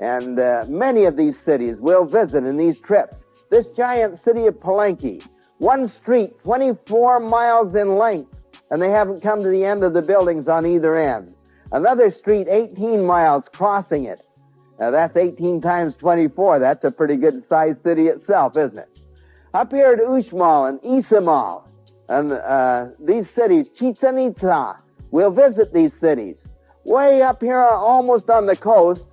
And many of these cities we'll visit in these trips. This giant city of Palenque, one street 24 miles in length, and they haven't come to the end of the buildings on either end. Another street 18 miles crossing it. Now that's 18 times 24. That's a pretty good sized city itself, isn't it? Up here at Uxmal and Izamal, and these cities, Chichen Itza, we'll visit these cities. Way up here, almost on the coast,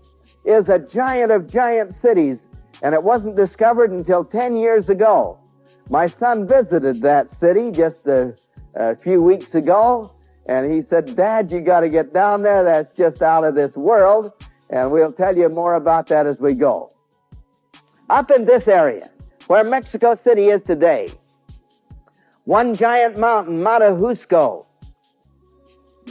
is a giant of giant cities, and it wasn't discovered until 10 years ago. My son visited that city just a few weeks ago, and he said, Dad, you got to get down there. That's just out of this world, and we'll tell you more about that as we go. Up in this area, where Mexico City is today, one giant mountain, Mount Ajusco,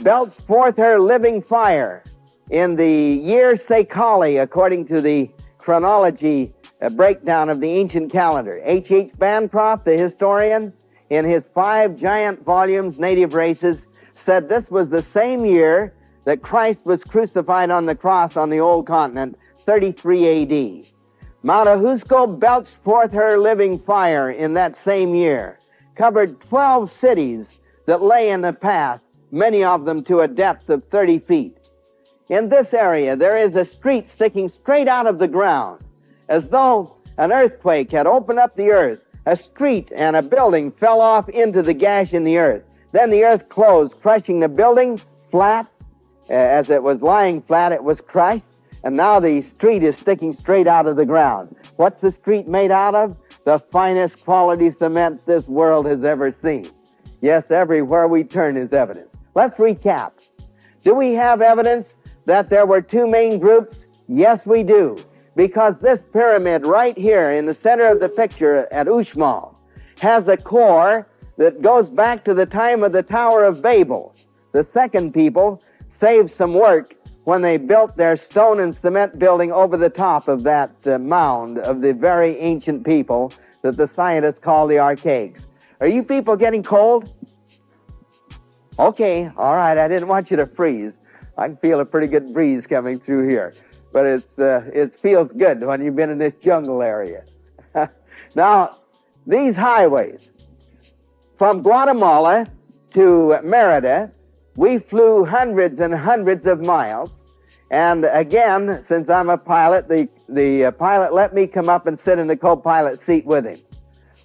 belched forth her living fire in the year Sekali, according to the chronology breakdown of the ancient calendar. H. Bancroft, the historian, in his 5 giant volumes, Native Races, said this was the same year that Christ was crucified on the cross on the old continent, 33 A.D. Mount Ajusco belched forth her living fire in that same year, covered 12 cities that lay in the path, many of them to a depth of 30 feet. In this area, there is a street sticking straight out of the ground, as though an earthquake had opened up the earth. A street and a building fell off into the gash in the earth. Then the earth closed, crushing the building flat. As it was lying flat, it was crushed. And now the street is sticking straight out of the ground. What's the street made out of? The finest quality cement this world has ever seen. Yes, everywhere we turn is evidence. Let's recap. Do we have evidence that there were 2 main groups? Yes, we do. Because this pyramid right here in the center of the picture at Uxmal has a core that goes back to the time of the Tower of Babel. The second people saved some work when they built their stone and cement building over the top of that mound of the very ancient people that the scientists call the Archaics. Are you people getting cold? Okay, all right, I didn't want you to freeze. I can feel a pretty good breeze coming through here. But it feels good when you've been in this jungle area. Now, these highways, from Guatemala to Merida, we flew hundreds and hundreds of miles. And again, since I'm a pilot, the pilot let me come up and sit in the co-pilot seat with him.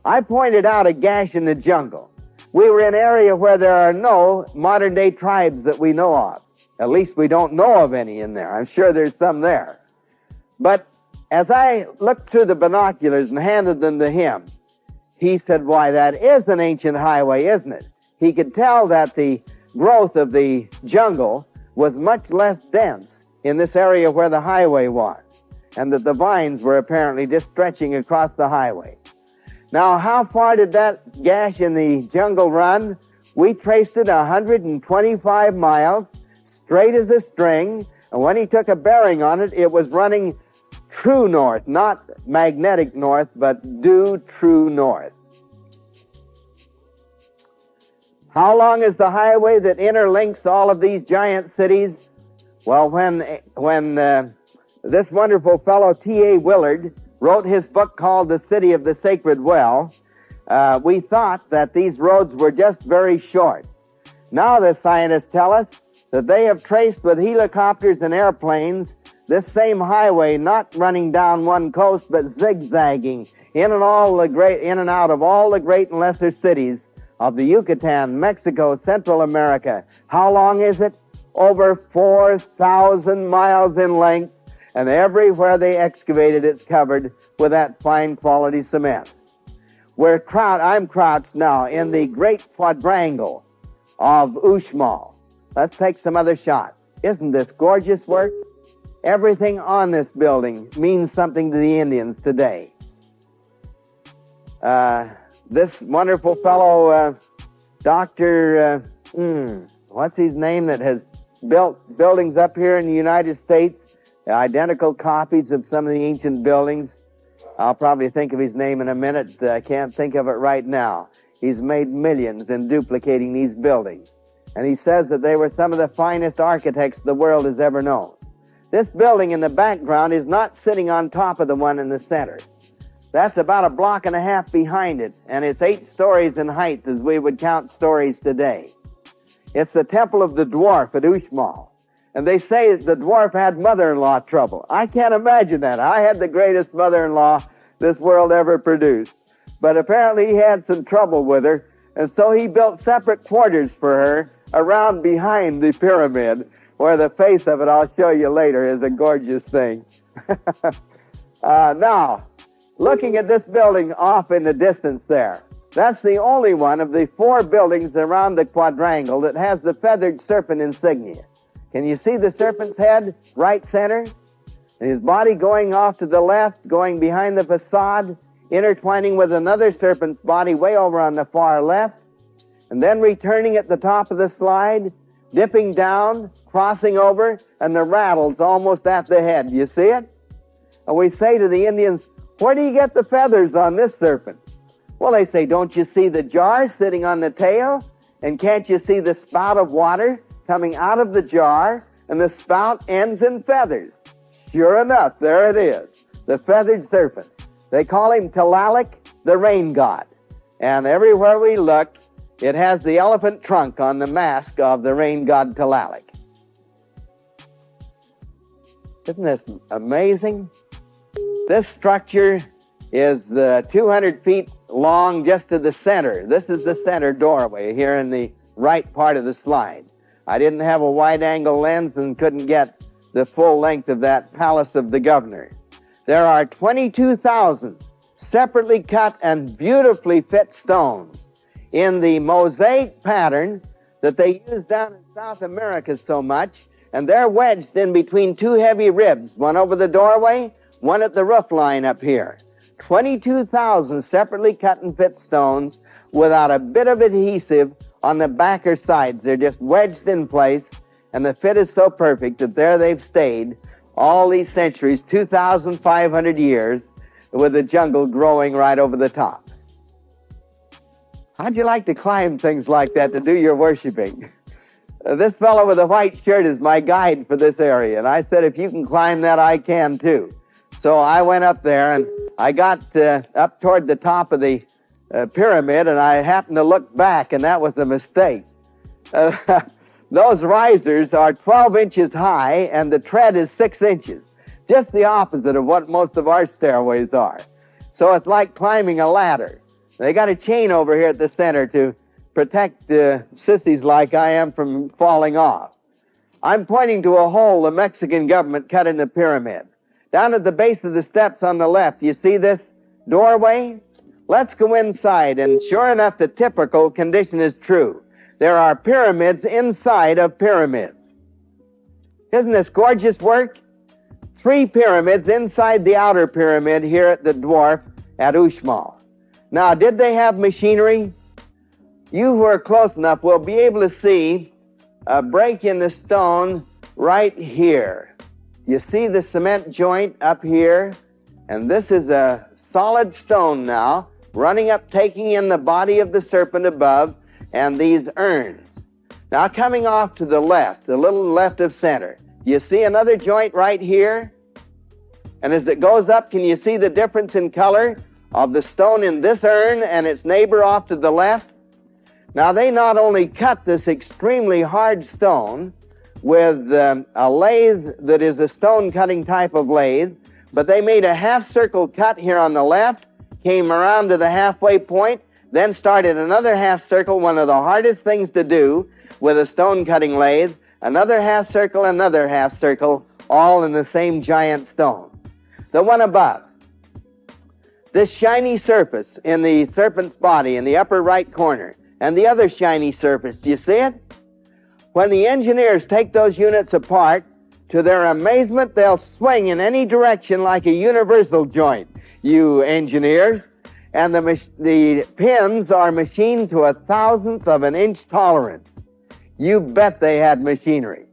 I pointed out a gash in the jungle. We were in an area where there are no modern-day tribes that we know of. At least we don't know of any in there. I'm sure there's some there. But as I looked through the binoculars and handed them to him, he said, "Why, that is an ancient highway, isn't it?" He could tell that the growth of the jungle was much less dense in this area where the highway was, and that the vines were apparently just stretching across the highway. Now, how far did that gash in the jungle run? We traced it 125 miles, straight as a string, and when he took a bearing on it, it was running true north, not magnetic north, but due true north. How long is the highway that interlinks all of these giant cities? Well, when this wonderful fellow T.A. Willard wrote his book called The City of the Sacred Well, we thought that these roads were just very short. Now the scientists tell us that they have traced with helicopters and airplanes this same highway not running down one coast but zigzagging in and out of all the great and lesser cities of the Yucatan, Mexico, Central America. How long is it? Over 4,000 miles in length, and everywhere they excavated it's covered with that fine quality cement. I'm crouched now in the great quadrangle of Uxmal. Let's take some other shots. Isn't this gorgeous work? Everything on this building means something to the Indians today. This wonderful fellow, Dr. What's his name, that has built buildings up here in the United States, identical copies of some of the ancient buildings. I'll probably think of his name in a minute. I can't think of it right now. He's made millions in duplicating these buildings. And he says that they were some of the finest architects the world has ever known. This building in the background is not sitting on top of the one in the center. That's about a block and a half behind it, and it's 8 stories in height as we would count stories today. It's the temple of the dwarf at Uxmal. And they say the dwarf had mother-in-law trouble. I can't imagine that. I had the greatest mother-in-law this world ever produced. But apparently he had some trouble with her, and so he built separate quarters for her around behind the pyramid, where the face of it, I'll show you later, is a gorgeous thing. Now, looking at this building off in the distance there, that's the only one of the 4 buildings around the quadrangle that has the feathered serpent insignia. Can you see the serpent's head, right center? And his body going off to the left, going behind the facade, intertwining with another serpent's body way over on the far left, and then returning at the top of the slide, dipping down, crossing over, and the rattle's almost at the head. You see it? And we say to the Indians, "Where do you get the feathers on this serpent?" Well, they say, "Don't you see the jar sitting on the tail? And can't you see the spout of water coming out of the jar, and the spout ends in feathers?" Sure enough, there it is, the feathered serpent. They call him Tlaloc, the rain god. And everywhere we look, it has the elephant trunk on the mask of the rain god Tlaloc. Isn't this amazing? This structure is 200 feet long just to the center. This is the center doorway here in the right part of the slide. I didn't have a wide-angle lens and couldn't get the full length of that palace of the governor. There are 22,000 separately cut and beautifully fit stones in the mosaic pattern that they use down in South America so much, and they're wedged in between 2 heavy ribs, one over the doorway, one at the roof line up here. 22,000 separately cut and fit stones without a bit of adhesive on the back or sides. They're just wedged in place, and the fit is so perfect that there they've stayed all these centuries, 2,500 years, with the jungle growing right over the top. How'd you like to climb things like that to do your worshiping? This fellow with the white shirt is my guide for this area, and I said, if you can climb that, I can too. So I went up there, and I got up toward the top of the pyramid, and I happened to look back, and that was a mistake. Those risers are 12 inches high, and the tread is 6 inches, just the opposite of what most of our stairways are. So it's like climbing a ladder. They got a chain over here at the center to protect sissies like I am from falling off. I'm pointing to a hole the Mexican government cut in the pyramid. Down at the base of the steps on the left, you see this doorway? Let's go inside, and sure enough, the typical condition is true. There are pyramids inside of pyramids. Isn't this gorgeous work? 3 pyramids inside the outer pyramid here at the dwarf at Uxmal. Now, did they have machinery? You who are close enough will be able to see a break in the stone right here. You see the cement joint up here, and this is a solid stone now, running up, taking in the body of the serpent above, and these urns. Now, coming off to the left, a little left of center, you see another joint right here? And as it goes up, can you see the difference in color of the stone in this urn and its neighbor off to the left? Now, they not only cut this extremely hard stone with a lathe that is a stone-cutting type of lathe, but they made a half-circle cut here on the left, came around to the halfway point, then started another half-circle, one of the hardest things to do with a stone-cutting lathe, another half-circle, all in the same giant stone. The one above. This shiny surface in the serpent's body in the upper right corner, and the other shiny surface, do you see it? When the engineers take those units apart, to their amazement, they'll swing in any direction like a universal joint, you engineers. And the pins are machined to 1,000th of an inch tolerance. You bet they had machinery.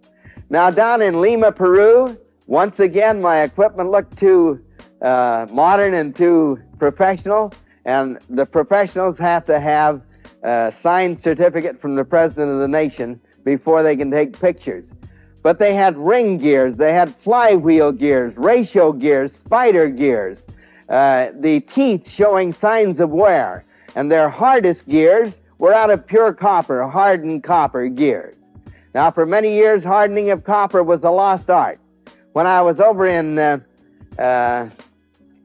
Now, down in Lima, Peru, once again, my equipment looked too modern and too professional, and the professionals have to have a signed certificate from the president of the nation before they can take pictures. But they had ring gears, they had flywheel gears, ratio gears, spider gears, the teeth showing signs of wear, and their hardest gears were out of pure copper, hardened copper gears. Now, for many years, hardening of copper was a lost art. When I was over in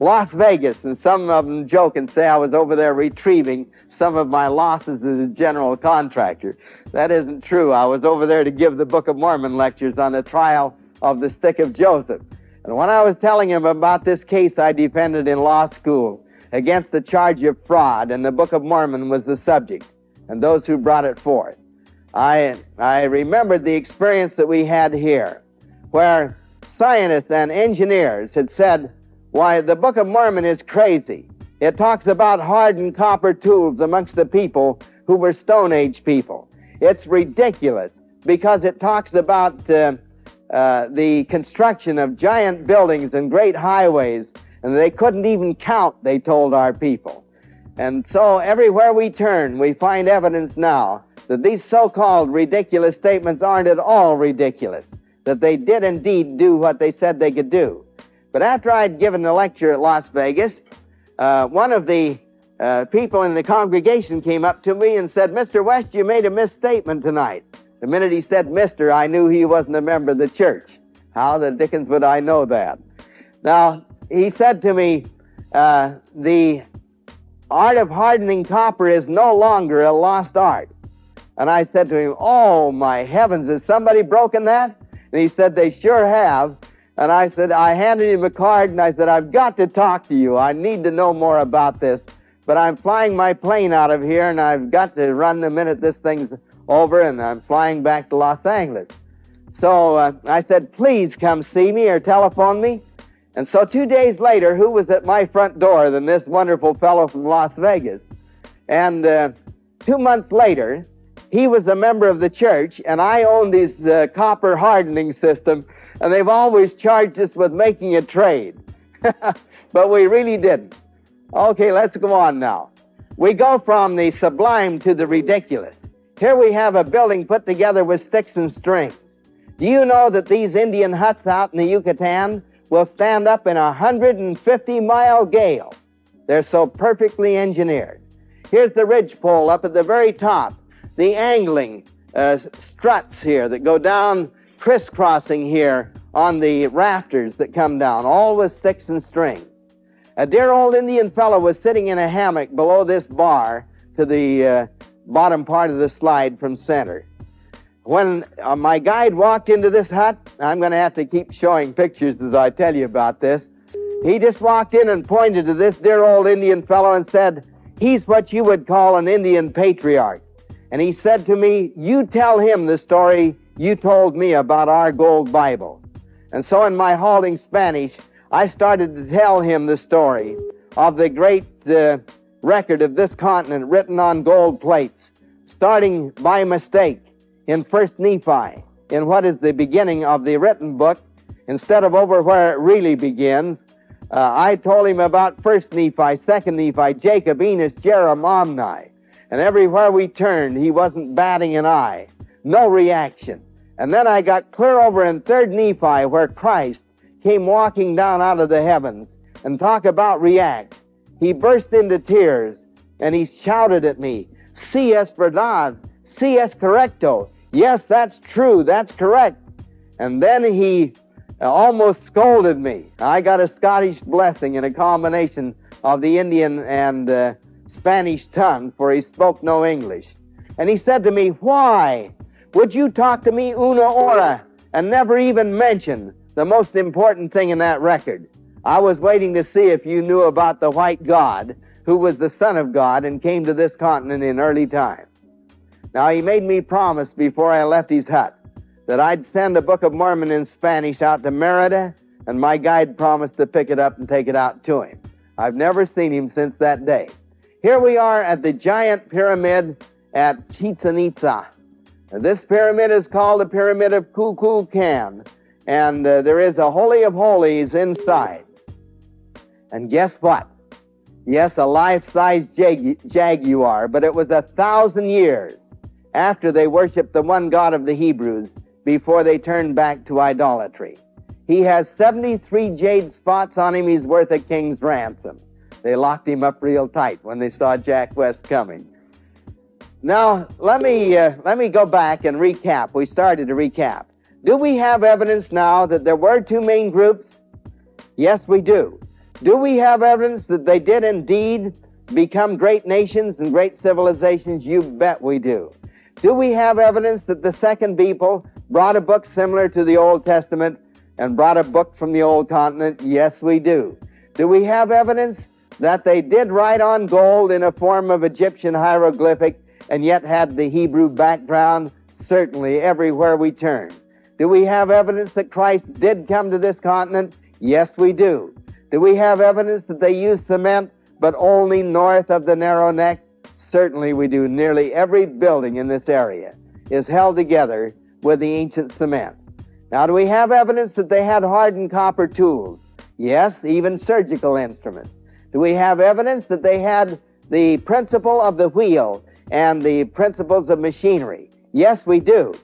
Las Vegas, and some of them joke and say I was over there retrieving some of my losses as a general contractor. That isn't true. I was over there to give the Book of Mormon lectures on the trial of the stick of Joseph. And when I was telling him about this case I defended in law school against the charge of fraud, and the Book of Mormon was the subject, and those who brought it forth, I remembered the experience that we had here, where scientists and engineers had said, why, the Book of Mormon is crazy. It talks about hardened copper tools amongst the people who were Stone Age people. It's ridiculous because it talks about the construction of giant buildings and great highways, and they couldn't even count, they told our people. And so everywhere we turn, we find evidence now that these so-called ridiculous statements aren't at all ridiculous, that they did indeed do what they said they could do. But after I'd given a lecture at Las Vegas, one of the people in the congregation came up to me and said, Mr. West, you made a misstatement tonight. The minute he said Mr., I knew he wasn't a member of the church. How the dickens would I know that? Now, he said to me, the art of hardening copper is no longer a lost art. And I said to him, oh, my heavens, has somebody broken that? And he said, they sure have. And I said, I handed him a card, and I said, I've got to talk to you. I need to know more about this. But I'm flying my plane out of here, and I've got to run the minute this thing's over, and I'm flying back to Los Angeles. So I said, please come see me or telephone me. And so 2 days later, who was at my front door than this wonderful fellow from Las Vegas? And 2 months later, he was a member of the church, and I owned his copper hardening system, and they've always charged us with making a trade. But we really didn't. Okay, let's go on now. We go from the sublime to the ridiculous. Here we have a building put together with sticks and strings. Do you know that these Indian huts out in the Yucatan will stand up in a 150-mile gale? They're so perfectly engineered. Here's the ridgepole up at the very top, the angling struts here that go down, crisscrossing here on the rafters that come down, all with sticks and strings. A dear old Indian fellow was sitting in a hammock below this bar to the bottom part of the slide from center. When my guide walked into this hut, I'm going to have to keep showing pictures as I tell you about this. He just walked in and pointed to this dear old Indian fellow and said, "He's what you would call an Indian patriarch." And he said to me, "You tell him the story you told me about our gold Bible." And so in my halting Spanish, I started to tell him the story of the great record of this continent written on gold plates, starting by mistake in 1 Nephi, in what is the beginning of the written book, instead of over where it really begins. I told him about 1 Nephi, 2 Nephi, Jacob, Enos, Jeremiah, and everywhere we turned, he wasn't batting an eye, no reaction. And then I got clear over in 3 Nephi, where Christ came walking down out of the heavens, and talk about react. He burst into tears, and he shouted at me, "Si es verdad, si es correcto." Yes, that's true, that's correct. And then he almost scolded me. I got a Scottish blessing in a combination of the Indian and Spanish tongue, for he spoke no English. And he said to me, "Why would you talk to me una hora and never even mention the most important thing in that record? I was waiting to see if you knew about the white God, who was the Son of God and came to this continent in early times." Now, he made me promise before I left his hut that I'd send a Book of Mormon in Spanish out to Merida, and my guide promised to pick it up and take it out to him. I've never seen him since that day. Here we are at the giant pyramid at Chichen Itza. This pyramid is called the Pyramid of Kukulkan, and there is a Holy of Holies inside. And guess what? Yes, a life-size jaguar, but it was 1,000 years after they worshiped the one God of the Hebrews before they turned back to idolatry. He has 73 jade spots on him. He's worth a king's ransom. They locked him up real tight when they saw Jack West coming. Now, let me go back and recap. We started to recap. Do we have evidence now that there were two main groups? Yes, we do. Do we have evidence that they did indeed become great nations and great civilizations? You bet we do. Do we have evidence that the second people brought a book similar to the Old Testament and brought a book from the Old Continent? Yes, we do. Do we have evidence that they did write on gold in a form of Egyptian hieroglyphic and yet had the Hebrew background? Certainly, everywhere we turn. Do we have evidence that Christ did come to this continent? Yes, we do. Do we have evidence that they used cement, but only north of the narrow neck? Certainly we do. Nearly every building in this area is held together with the ancient cement. Now, do we have evidence that they had hardened copper tools? Yes, even surgical instruments. Do we have evidence that they had the principle of the wheel and the principles of machinery? Yes, we do.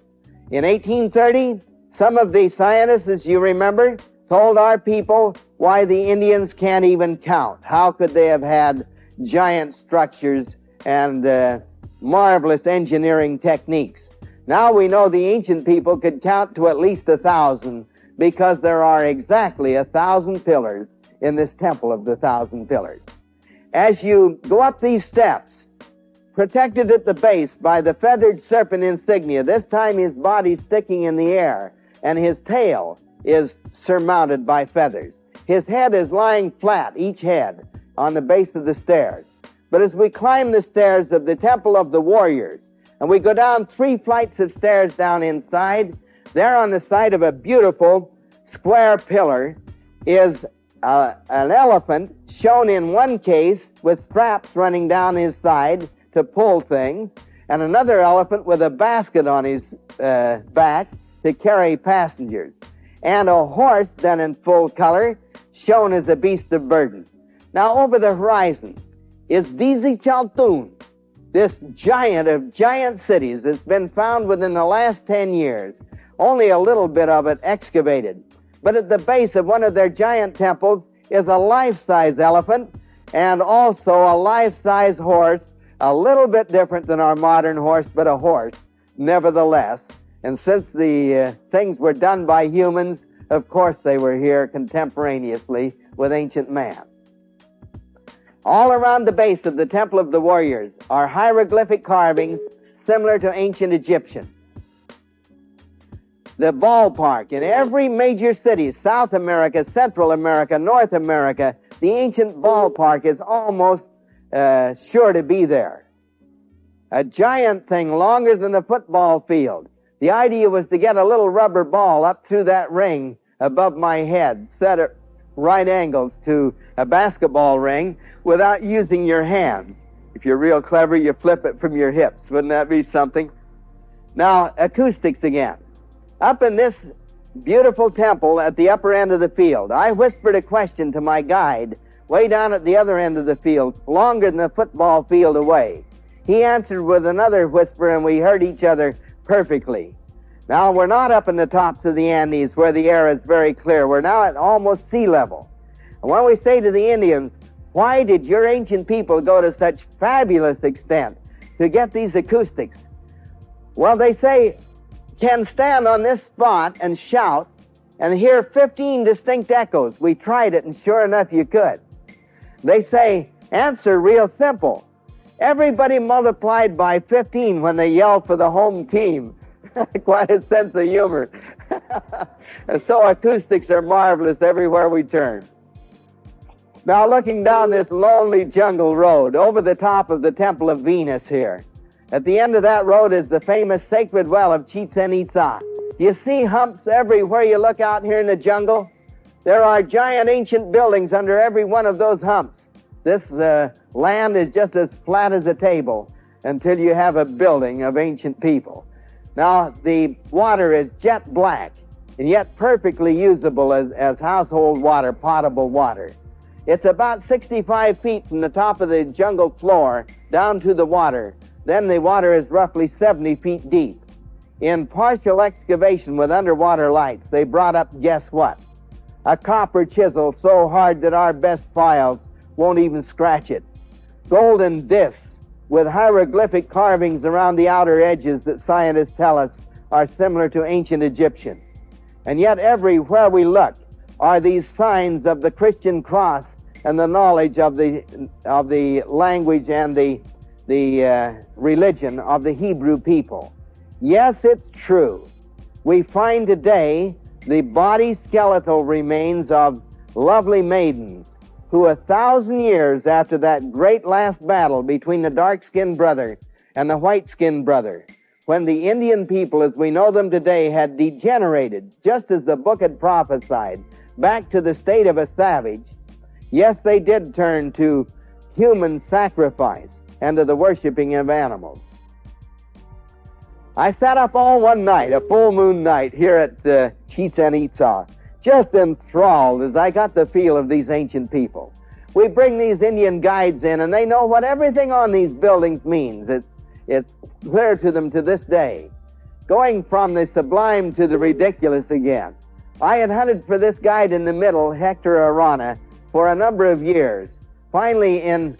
In 1830, some of the scientists, as you remember, told our people why the Indians can't even count. How could they have had giant structures and marvelous engineering techniques? Now we know the ancient people could count to at least 1,000 because there are exactly 1,000 pillars in this temple of the 1,000 pillars. As you go up these steps, protected at the base by the feathered serpent insignia, this time his body sticking in the air, and his tail is surmounted by feathers. His head is lying flat, each head, on the base of the stairs. But as we climb the stairs of the Temple of the Warriors, and we go down 3 flights of stairs down inside, there on the side of a beautiful square pillar is an elephant shown in one case with straps running down his side to pull things, and another elephant with a basket on his back to carry passengers, and a horse done in full color shown as a beast of burden. Now over the horizon, is Chaltun, this giant of giant cities that's been found within the last 10 years. Only a little bit of it excavated. But at the base of one of their giant temples is a life-size elephant and also a life-size horse, a little bit different than our modern horse, but a horse nevertheless. And since the things were done by humans, of course they were here contemporaneously with ancient man. All around the base of the Temple of the Warriors are hieroglyphic carvings similar to ancient Egyptian. The ballpark in every major city, South America, Central America, North America, the ancient ballpark is almost sure to be there. A giant thing longer than a football field. The idea was to get a little rubber ball up through that ring above my head, set at right angles to a basketball ring without using your hands. If you're real clever, you flip it from your hips. Wouldn't that be something? Now, acoustics again. Up in this beautiful temple at the upper end of the field, I whispered a question to my guide way down at the other end of the field, longer than a football field away. He answered with another whisper, and we heard each other perfectly. Now, we're not up in the tops of the Andes where the air is very clear. We're now at almost sea level. And when we say to the Indians, why did your ancient people go to such fabulous extent to get these acoustics? Well, they say, can stand on this spot and shout and hear 15 distinct echoes. We tried it, and sure enough, you could. They say, answer real simple. Everybody multiplied by 15 when they yell for the home team. Quite a sense of humor. And so acoustics are marvelous everywhere we turn. Now, looking down this lonely jungle road over the top of the Temple of Venus here, at the end of that road is the famous sacred well of Chichen Itza. You see humps everywhere you look out here in the jungle? There are giant ancient buildings under every one of those humps. This land is just as flat as a table until you have a building of ancient people. Now, the water is jet black and yet perfectly usable as household water, potable water. It's about 65 feet from the top of the jungle floor down to the water. Then the water is roughly 70 feet deep. In partial excavation with underwater lights, they brought up, guess what? A copper chisel so hard that our best files won't even scratch it. Golden discs with hieroglyphic carvings around the outer edges that scientists tell us are similar to ancient Egyptian. And yet everywhere we look are these signs of the Christian cross and the knowledge of the language and the religion of the Hebrew people. Yes, it's true. We find today the body skeletal remains of lovely maidens who 1,000 years after that great last battle between the dark-skinned brother and the white-skinned brother, when the Indian people as we know them today had degenerated, just as the book had prophesied, back to the state of a savage, yes, they did turn to human sacrifice and to the worshiping of animals. I sat up all one night, a full moon night, here at Chichen Itza, just enthralled as I got the feel of these ancient people. We bring these Indian guides in, and they know what everything on these buildings means. It's clear to them to this day. Going from the sublime to the ridiculous again. I had hunted for this guide in the middle, Hector Arana, for a number of years. Finally, in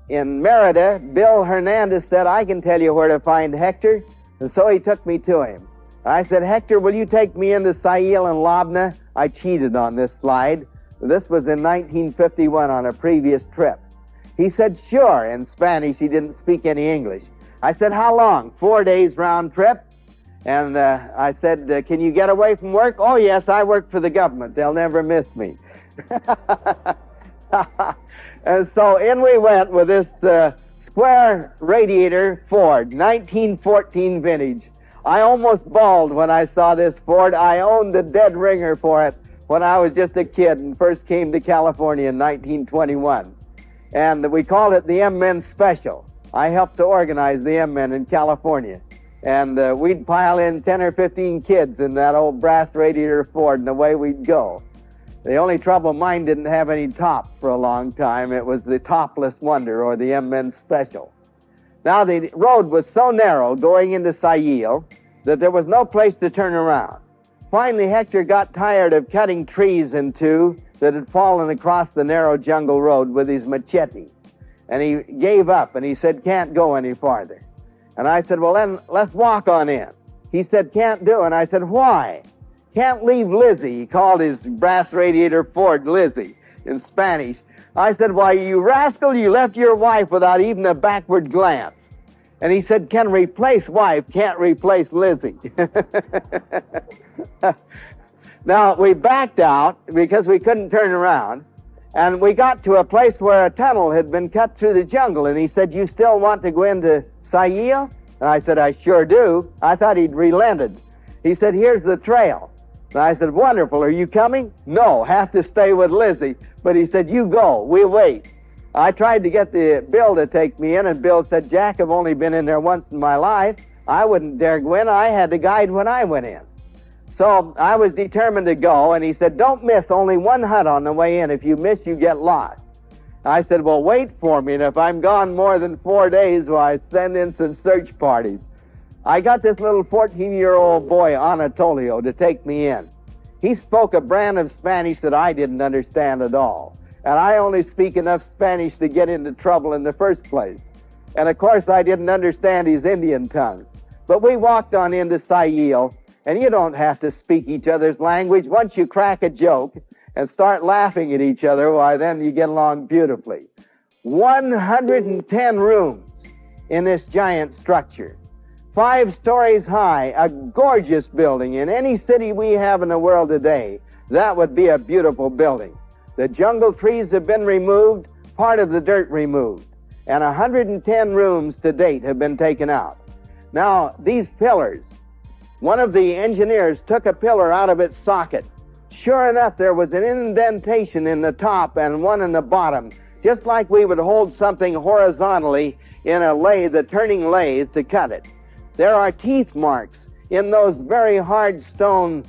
Merida, Bill Hernandez said, I can tell you where to find Hector. And so he took me to him. I said, Hector, will you take me into Sayil and Labna? I cheated on this slide. This was in 1951 on a previous trip. He said, sure, in Spanish. He didn't speak any English. I said, how long? 4 days round trip. And I said, can you get away from work? Oh, yes, I work for the government. They'll never miss me. And so in we went with this square radiator Ford, 1914 vintage. I almost bawled when I saw this Ford. I owned the dead ringer for it when I was just a kid and first came to California in 1921. And we called it the M-Men Special. I helped to organize the M-Men in California. And we'd pile in 10 or 15 kids in that old brass radiator Ford, and away we'd go. The only trouble, mine didn't have any top for a long time. It was the topless wonder, or the M-Men special. Now, the road was so narrow going into Sayil that there was no place to turn around. Finally, Hector got tired of cutting trees in two that had fallen across the narrow jungle road with his machete. And he gave up, and he said, can't go any farther. And I said, well, then let's walk on in. He said, can't do. And I said, why? Can't leave Lizzie. He called his brass radiator Ford Lizzie in Spanish. I said, why, you rascal, you left your wife without even a backward glance. And he said, can replace wife, can't replace Lizzie. Now, we backed out because we couldn't turn around, and we got to a place where a tunnel had been cut through the jungle, and he said, you still want to go into Sayil? And I said, I sure do. I thought he'd relented. He said, here's the trail. And I said, wonderful, are you coming? No, have to stay with Lizzie. But he said, you go, we'll wait. I tried to get Bill to take me in, and Bill said, Jack, I've only been in there once in my life. I wouldn't dare go in. I had to guide when I went in. So I was determined to go, and he said, don't miss only one hut on the way in. If you miss, you get lost. I said, well, wait for me, and if I'm gone more than 4 days, well, I send in some search parties. I got this little 14-year-old boy, Anatolio, to take me in. He spoke a brand of Spanish that I didn't understand at all. And I only speak enough Spanish to get into trouble in the first place. And of course, I didn't understand his Indian tongue. But we walked on into Sayil, and you don't have to speak each other's language. Once you crack a joke and start laughing at each other, why, then you get along beautifully. 110 rooms in this giant structure. 5 stories high, a gorgeous building. In any city we have in the world today, that would be a beautiful building. The jungle trees have been removed, part of the dirt removed, and 110 rooms to date have been taken out. Now, these pillars, one of the engineers took a pillar out of its socket. Sure enough, there was an indentation in the top and one in the bottom, just like we would hold something horizontally in a lathe, a turning lathe, to cut it. There are teeth marks in those very hard stone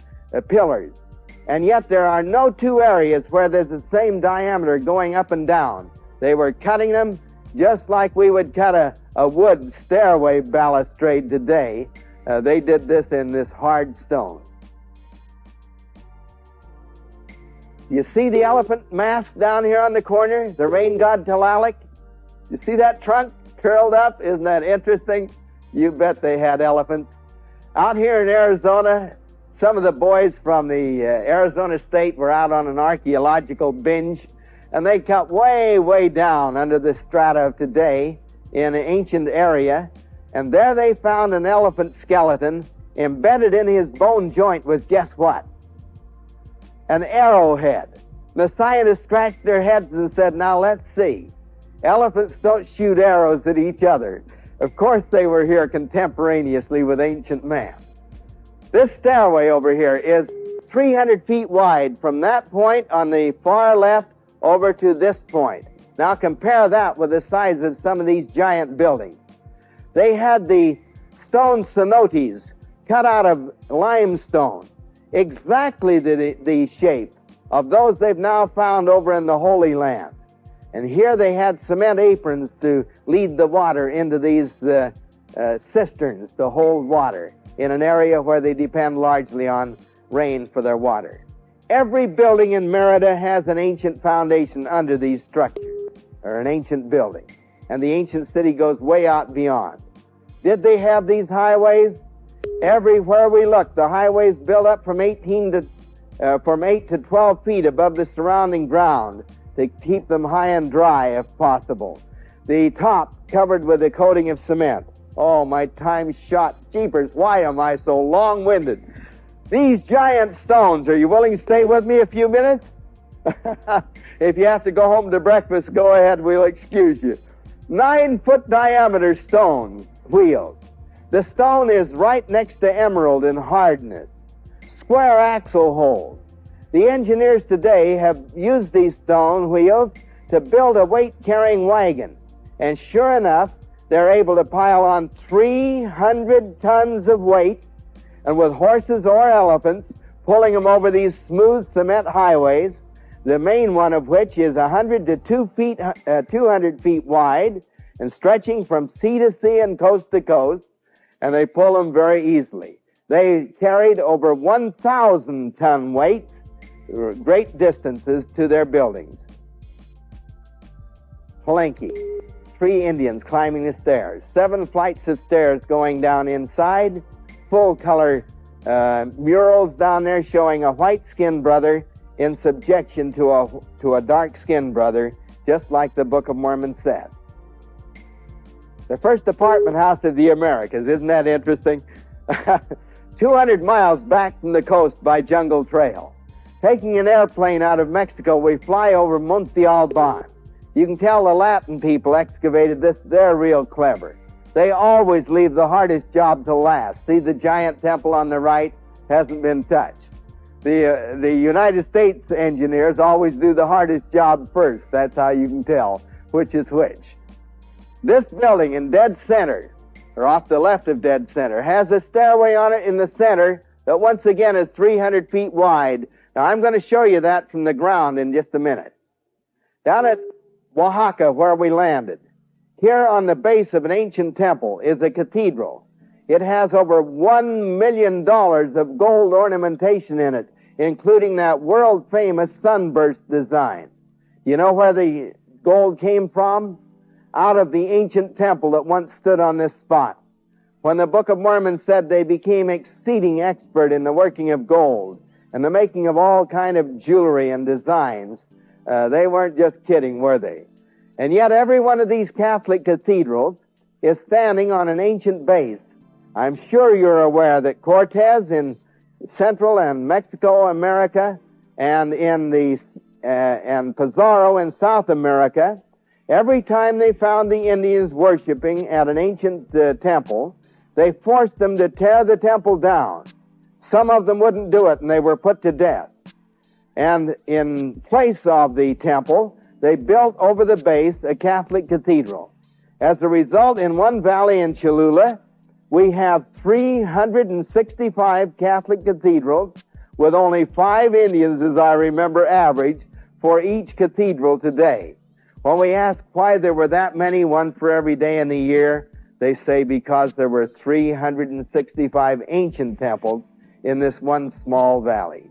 pillars. And yet there are no two areas where there's the same diameter going up and down. They were cutting them just like we would cut a wood stairway balustrade today. They did this in this hard stone. You see the elephant mask down here on the corner? The rain god Tlaloc? You see that trunk curled up? Isn't that interesting? You bet they had elephants. Out here in Arizona, some of the boys from the Arizona State were out on an archaeological binge, and they cut way, way down under the strata of today in an ancient area, and there they found an elephant skeleton. Embedded in his bone joint was, guess what? An arrowhead. The scientists scratched their heads and said, now let's see. Elephants don't shoot arrows at each other. Of course they were here contemporaneously with ancient man. This stairway over here is 300 feet wide from that point on the far left over to this point. Now compare that with the size of some of these giant buildings. They had the stone cenotes cut out of limestone, exactly the shape of those they've now found over in the Holy Land. And here they had cement aprons to lead the water into these cisterns to hold water in an area where they depend largely on rain for their water. Every building in Merida has an ancient foundation under these structures, or an ancient building. And the ancient city goes way out beyond. Did they have these highways? Everywhere we look, the highways built up from 8 to 12 feet above the surrounding ground to keep them high and dry if possible. The top covered with a coating of cement. Oh, my time shot. Jeepers, why am I so long-winded? These giant stones, are you willing to stay with me a few minutes? If you have to go home to breakfast, go ahead, we'll excuse you. 9-foot diameter stone wheels. The stone is right next to emerald in hardness. Square axle holes. The engineers today have used these stone wheels to build a weight-carrying wagon. And sure enough, they're able to pile on 300 tons of weight, and with horses or elephants pulling them over these smooth cement highways, the main one of which is 100 to 200 feet wide and stretching from sea to sea and coast to coast, and they pull them very easily. They carried over 1,000-ton weights, great distances to their buildings. Palenque, 3 Indians climbing the stairs, 7 flights of stairs going down inside, full-color murals down there showing a white-skinned brother in subjection to a dark-skinned brother, just like the Book of Mormon said. The first apartment house of the Americas, isn't that interesting? 200 miles back from the coast by jungle trail. Taking an airplane out of Mexico, we fly over Monte Alban. You can tell the Latin people excavated this. They're real clever. They always leave the hardest job to last. See, the giant temple on the right hasn't been touched. The United States engineers always do the hardest job first. That's how you can tell which is which. This building in dead center, or off the left of dead center, has a stairway on it in the center that once again is 300 feet wide. Now, I'm going to show you that from the ground in just a minute. Down at Oaxaca, where we landed, here on the base of an ancient temple is a cathedral. It has over $1 million of gold ornamentation in it, including that world-famous sunburst design. You know where the gold came from? Out of the ancient temple that once stood on this spot. When the Book of Mormon said they became exceeding expert in the working of gold and the making of all kind of jewelry and designs, they weren't just kidding, were they? And yet every one of these Catholic cathedrals is standing on an ancient base. I'm sure you're aware that Cortez in Central and Mexico America and and Pizarro in South America, every time they found the Indians worshiping at an ancient temple, they forced them to tear the temple down. Some of them wouldn't do it, and they were put to death. And in place of the temple, they built over the base a Catholic cathedral. As a result, in one valley in Cholula, we have 365 Catholic cathedrals with only 5 Indians, as I remember, average for each cathedral today. When we ask why there were that many, one for every day in the year, they say because there were 365 ancient temples in this one small valley.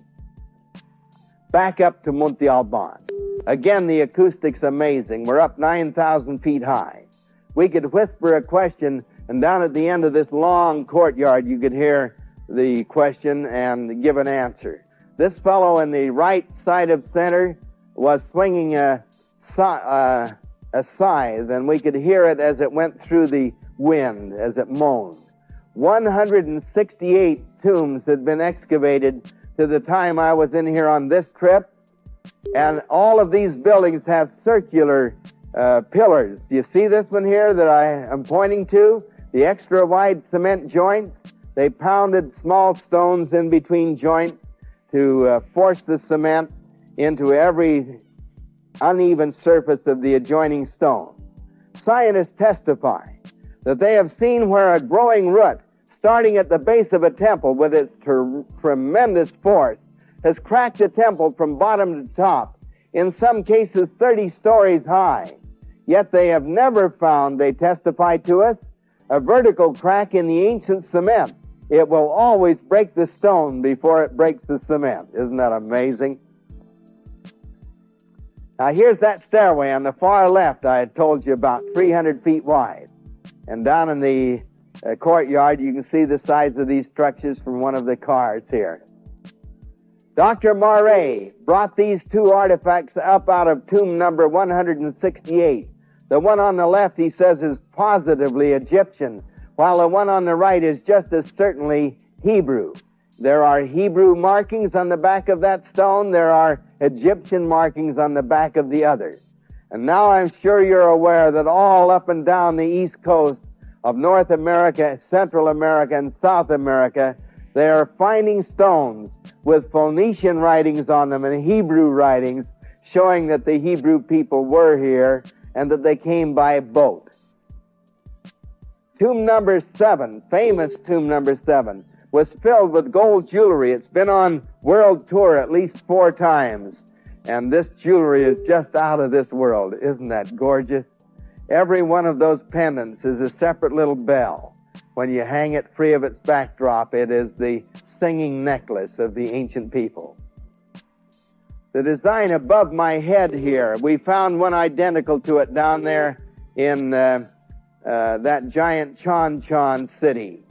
Back up to Monte Alban. Again, the acoustics amazing. We're up 9,000 feet high. We could whisper a question, and down at the end of this long courtyard, you could hear the question and give an answer. This fellow in the right side of center was swinging a scythe, and we could hear it as it went through the wind, as it moaned. 168 tombs had been excavated to the time I was in here on this trip, and all of these buildings have circular pillars. Do you see this one here that I am pointing to? The extra wide cement joints. They pounded small stones in between joints to force the cement into every uneven surface of the adjoining stone. Scientists testify that they have seen where a growing root, starting at the base of a temple with its tremendous force, has cracked the temple from bottom to top, in some cases 30 stories high. Yet they have never found, they testify to us, a vertical crack in the ancient cement. It will always break the stone before it breaks the cement. Isn't that amazing? Now here's that stairway on the far left I had told you about, 300 feet wide. And down in the courtyard, you can see the size of these structures from one of the cars here. Dr. Murray brought these 2 artifacts up out of tomb number 168. The one on the left, he says, is positively Egyptian, while the one on the right is just as certainly Hebrew. There are Hebrew markings on the back of that stone. There are Egyptian markings on the back of the others. And now I'm sure you're aware that all up and down the east coast of North America, Central America, and South America, they are finding stones with Phoenician writings on them and Hebrew writings showing that the Hebrew people were here and that they came by boat. Tomb number 7, famous tomb number 7, was filled with gold jewelry. It's been on world tour at least 4 times. And this jewelry is just out of this world. Isn't that gorgeous? Every one of those pendants is a separate little bell. When you hang it free of its backdrop, it is the singing necklace of the ancient people. The design above my head here, we found one identical to it down there in that giant Chon city.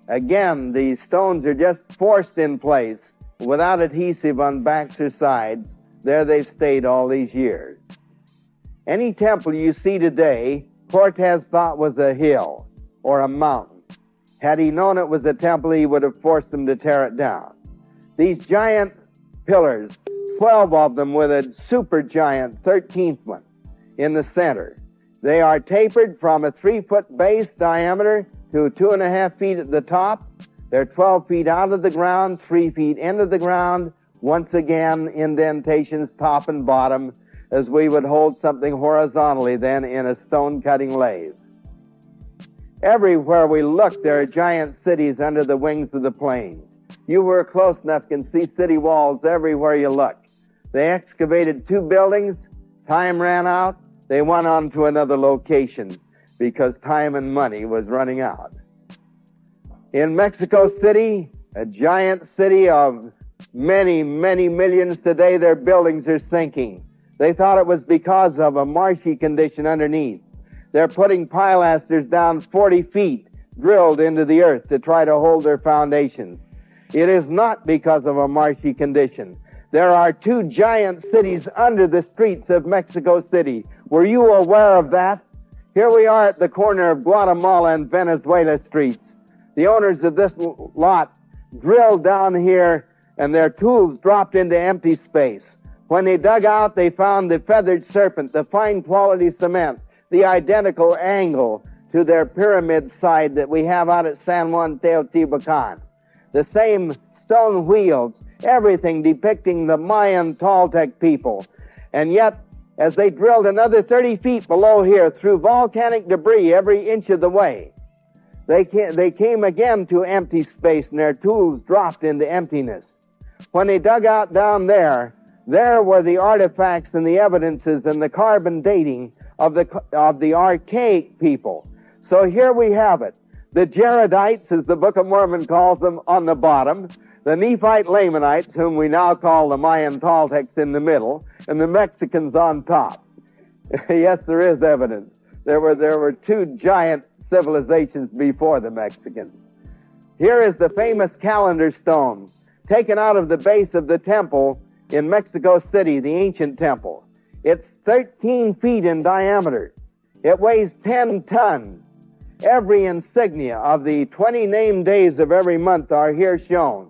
Again, the stones are just forced in place without adhesive on backs or sides. There they've stayed all these years. Any temple you see today, Cortez thought was a hill or a mountain. Had he known it was a temple, he would have forced them to tear it down. These giant pillars, 12 of them with a super giant 13th one in the center. They are tapered from a 3-foot base diameter to 2.5 feet at the top. They're 12 feet out of the ground, 3 feet into the ground. Once again, indentations top and bottom, as we would hold something horizontally then in a stone-cutting lathe. Everywhere we look, there are giant cities under the wings of the plains. You who are close enough can see city walls everywhere you look. They excavated 2 buildings. Time ran out. They went on to another location because time and money was running out. In Mexico City, a giant city of many, many millions today, their buildings are sinking. They thought it was because of a marshy condition underneath. They're putting pilasters down 40 feet, drilled into the earth to try to hold their foundations. It is not because of a marshy condition. There are 2 giant cities under the streets of Mexico City. Were you aware of that? Here we are at the corner of Guatemala and Venezuela streets. The owners of this lot drilled down here and their tools dropped into empty space. When they dug out, they found the feathered serpent, the fine quality cement, the identical angle to their pyramid side that we have out at San Juan Teotihuacan. The same stone wheels, everything depicting the Mayan Toltec people. And yet, as they drilled another 30 feet below here through volcanic debris every inch of the way, they came again to empty space and their tools dropped into emptiness. When they dug out down there were the artifacts and the evidences and the carbon dating of the archaic people. So here we have it. The Jaredites, as the Book of Mormon calls them, on the bottom, the Nephite Lamanites, whom we now call the Mayan Toltecs, in the middle, and the Mexicans on top. Yes, there is evidence. There were 2 giant civilizations before the Mexicans. Here is the famous calendar stone, taken out of the base of the temple in Mexico City, the ancient temple. It's 13 feet in diameter. It weighs 10 tons. Every insignia of the 20 named days of every month are here shown,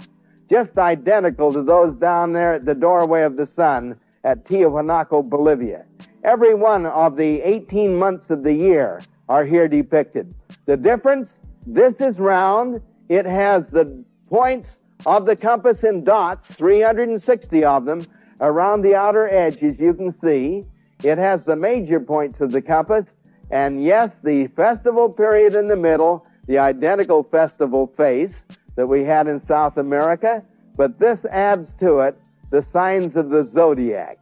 just identical to those down there at the doorway of the sun at Tiahuanaco, Bolivia. Every one of the 18 months of the year are here depicted. The difference, this is round. It has the points of the compass in dots, 360 of them, around the outer edge, as you can see. It has the major points of the compass, and yes, the festival period in the middle, the identical festival face that we had in South America, but this adds to it the signs of the zodiac.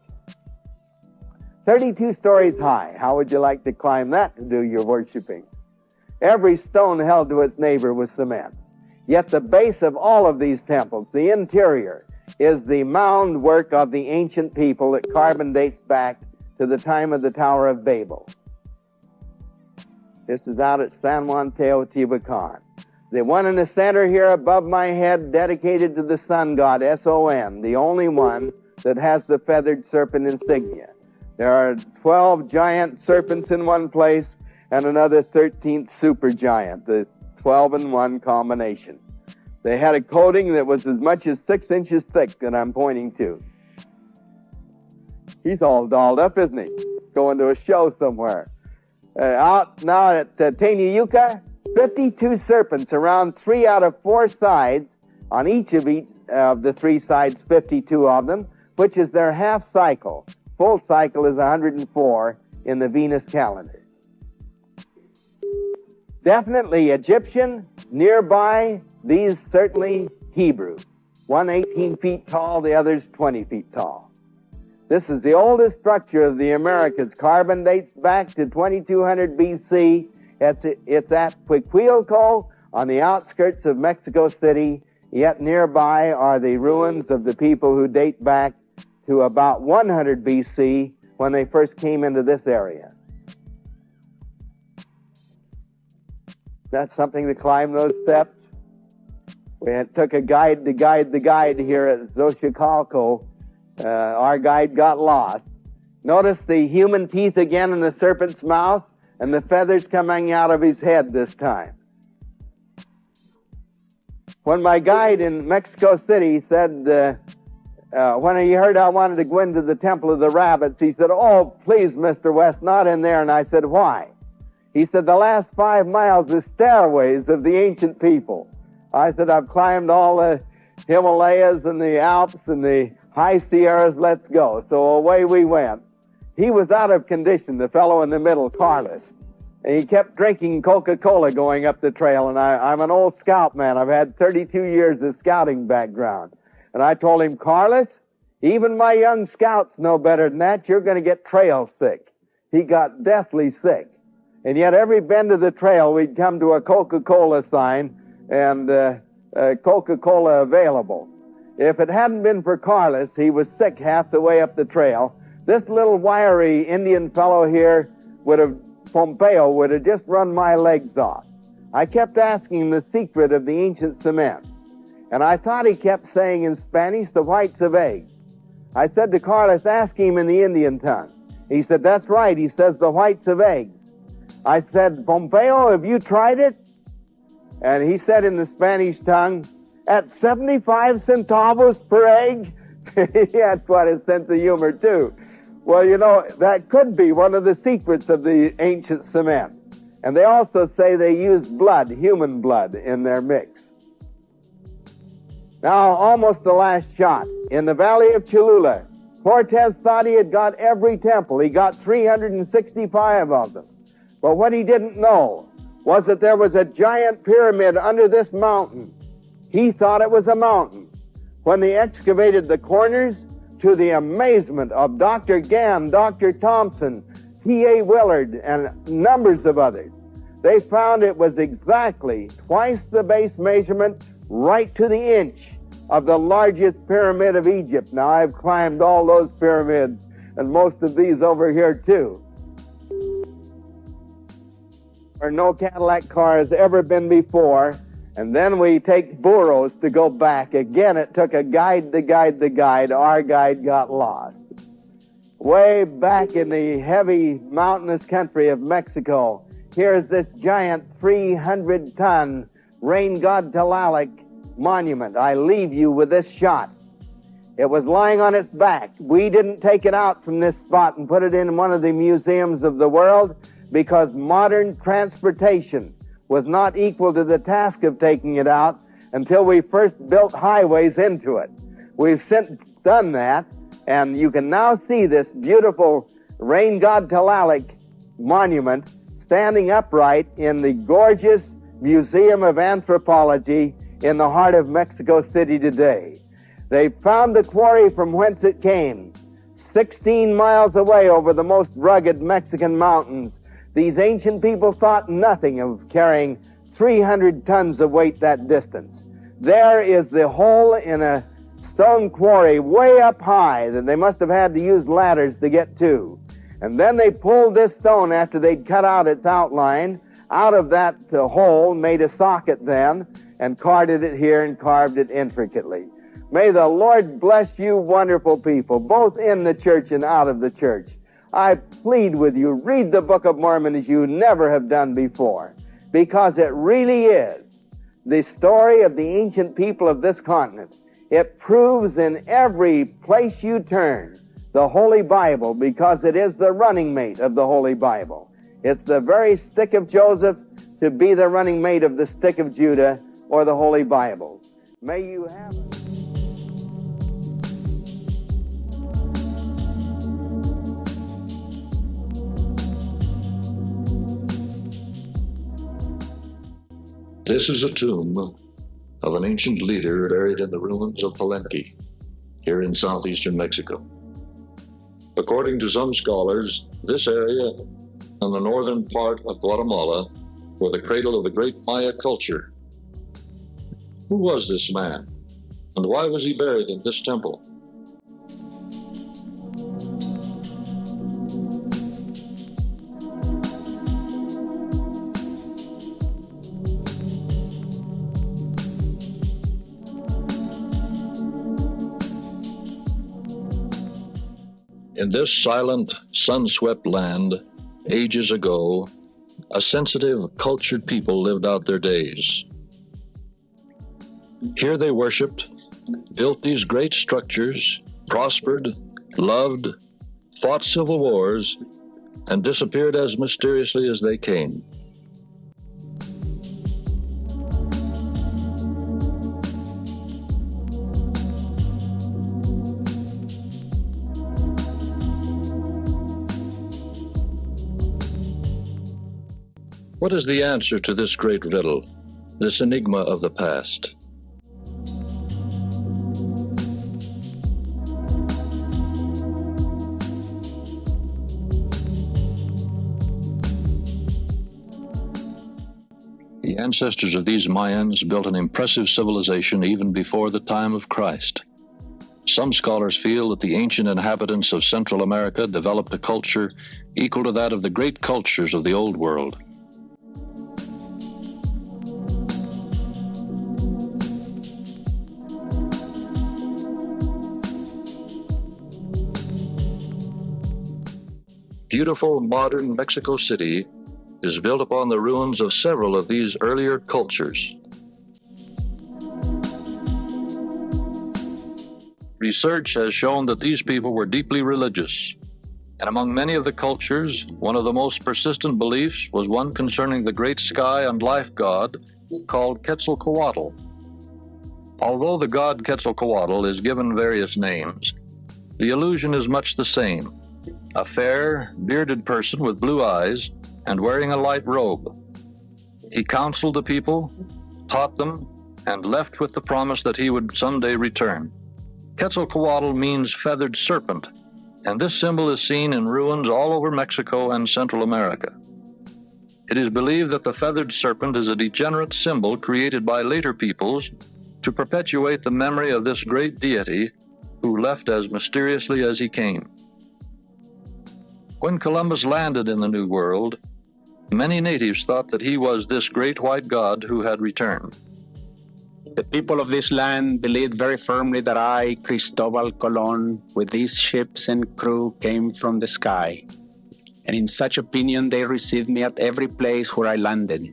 32 stories high. How would you like to climb that to do your worshiping? Every stone held to its neighbor with cement. Yet the base of all of these temples, the interior, is the mound work of the ancient people that carbon dates back to the time of the Tower of Babel. This is out at San Juan Teotihuacan. The one in the center here above my head, dedicated to the sun god, S-O-N, the only one that has the feathered serpent insignia. There are 12 giant serpents in one place and another 13th supergiant, the 12-in-1 combination. They had a coating that was as much as 6 inches thick that I'm pointing to. He's all dolled up, isn't he? Going to a show somewhere. Out now at Teñuyuca, 52 serpents around 3 out of 4 sides, on each of the 3 sides, 52 of them, which is their half cycle. Full cycle is 104 in the Venus calendar. Definitely Egyptian, nearby, these certainly Hebrew. One 18 feet tall, the other's 20 feet tall. This is the oldest structure of the Americas. Carbon dates back to 2200 BC. It's at Quiquilco on the outskirts of Mexico City. Yet nearby are the ruins of the people who date back to about 100 BC when they first came into this area. That's something to climb those steps. We took a guide to guide the guide here at Xochicalco. Our guide got lost. Notice the human teeth again in the serpent's mouth and the feathers coming out of his head this time. When my guide in Mexico City said, when he heard I wanted to go into the Temple of the Rabbits, he said, "Oh, please, Mr. West, not in there." And I said, "Why?" He said, "The last 5 miles is stairways of the ancient people." I said, "I've climbed all the Himalayas and the Alps and the High Sierras. Let's go." So away we went. He was out of condition, the fellow in the middle, Carlos. And he kept drinking Coca-Cola going up the trail. And I'm an old scout man. I've had 32 years of scouting background. And I told him, "Carlos, even my young scouts know better than that. You're going to get trail sick." He got deathly sick. And yet every bend of the trail, we'd come to a Coca-Cola sign and Coca-Cola available. If it hadn't been for Carlos, he was sick half the way up the trail. This little wiry Indian fellow here Pompeo would have just run my legs off. I kept asking him the secret of the ancient cement. And I thought he kept saying in Spanish, "the whites of eggs." I said to Carlos, "Ask him in the Indian tongue." He said, "That's right." He says, "the whites of eggs." I said, "Pompeo, have you tried it?" And he said in the Spanish tongue, "At 75 centavos per egg?" He had quite a sense of humor, too. Well, you know, that could be one of the secrets of the ancient cement. And they also say they use blood, human blood, in their mix. Now, almost the last shot. In the valley of Cholula, Cortez thought he had got every temple. He got 365 of them. But what he didn't know was that there was a giant pyramid under this mountain. He thought it was a mountain. When they excavated the corners, to the amazement of Dr. Gann, Dr. Thompson, T.A. Willard, and numbers of others, they found it was exactly twice the base measurement, right to the inch, of the largest pyramid of Egypt. Now, I've climbed all those pyramids, and most of these over here, too. Where no Cadillac car has ever been before, and then we take burros to go back. Again, it took a guide to guide the guide. Our guide got lost. Way back in the heavy mountainous country of Mexico, here's this giant 300-ton rain god Tlaloc monument. I leave you with this shot. It was lying on its back. We didn't take it out from this spot and put it in one of the museums of the world because modern transportation was not equal to the task of taking it out until we first built highways into it. We've since done that, and you can now see this beautiful rain god Tlaloc monument standing upright in the gorgeous Museum of Anthropology in the heart of Mexico City today. They found the quarry from whence it came, 16 miles away over the most rugged Mexican mountains. These ancient people thought nothing of carrying 300 tons of weight that distance. There is the hole in a stone quarry way up high that they must have had to use ladders to get to. And then they pulled this stone after they'd cut out its outline out of that hole, made a socket then, and carded it here and carved it intricately. May the Lord bless you wonderful people, both in the church and out of the church. I plead with you, read the Book of Mormon as you never have done before, because it really is the story of the ancient people of this continent. It proves in every place you turn the Holy Bible, because it is the running mate of the Holy Bible. It's the very stick of Joseph to be the running mate of the stick of Judah or the Holy Bible. May you have it. This is a tomb of an ancient leader buried in the ruins of Palenque, here in southeastern Mexico. According to some scholars, this area and the northern part of Guatemala were the cradle of the great Maya culture. Who was this man, and why was he buried in this temple? In this silent, sun-swept land, ages ago, a sensitive, cultured people lived out their days. Here they worshipped, built these great structures, prospered, loved, fought civil wars, and disappeared as mysteriously as they came. What is the answer to this great riddle, this enigma of the past? The ancestors of these Mayans built an impressive civilization even before the time of Christ. Some scholars feel that the ancient inhabitants of Central America developed a culture equal to that of the great cultures of the Old World. Beautiful modern Mexico City is built upon the ruins of several of these earlier cultures. Research has shown that these people were deeply religious, and among many of the cultures, one of the most persistent beliefs was one concerning the great sky and life god called Quetzalcoatl. Although the god Quetzalcoatl is given various names, the illusion is much the same: a fair, bearded person with blue eyes and wearing a light robe. He counseled the people, taught them, and left with the promise that he would someday return. Quetzalcoatl means feathered serpent, and this symbol is seen in ruins all over Mexico and Central America. It is believed that the feathered serpent is a degenerate symbol created by later peoples to perpetuate the memory of this great deity who left as mysteriously as he came. When Columbus landed in the New World, many natives thought that he was this great white god who had returned. The people of this land believed very firmly that I, Cristobal Colon, with these ships and crew, came from the sky. And in such opinion, they received me at every place where I landed.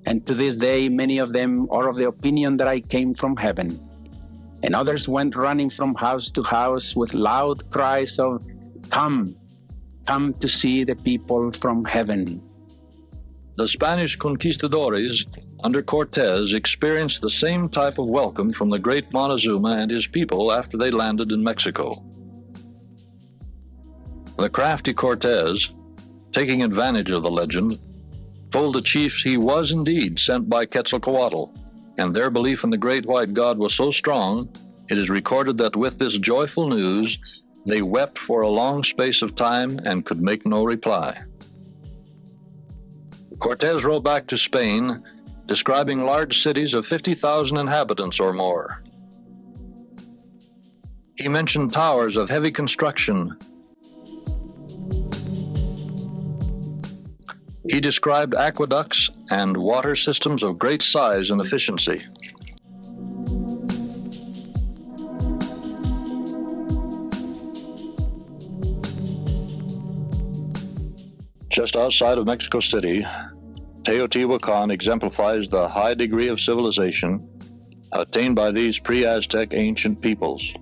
And to this day, many of them are of the opinion that I came from heaven. And others went running from house to house with loud cries of, "Come, come to see the people from heaven." The Spanish conquistadores under Cortez experienced the same type of welcome from the great Montezuma and his people after they landed in Mexico. The crafty Cortez, taking advantage of the legend, told the chiefs he was indeed sent by Quetzalcoatl, and their belief in the great white god was so strong, it is recorded that with this joyful news, they wept for a long space of time and could make no reply. Cortez wrote back to Spain, describing large cities of 50,000 inhabitants or more. He mentioned towers of heavy construction. He described aqueducts and water systems of great size and efficiency. Just outside of Mexico City, Teotihuacan exemplifies the high degree of civilization attained by these pre-Aztec ancient peoples.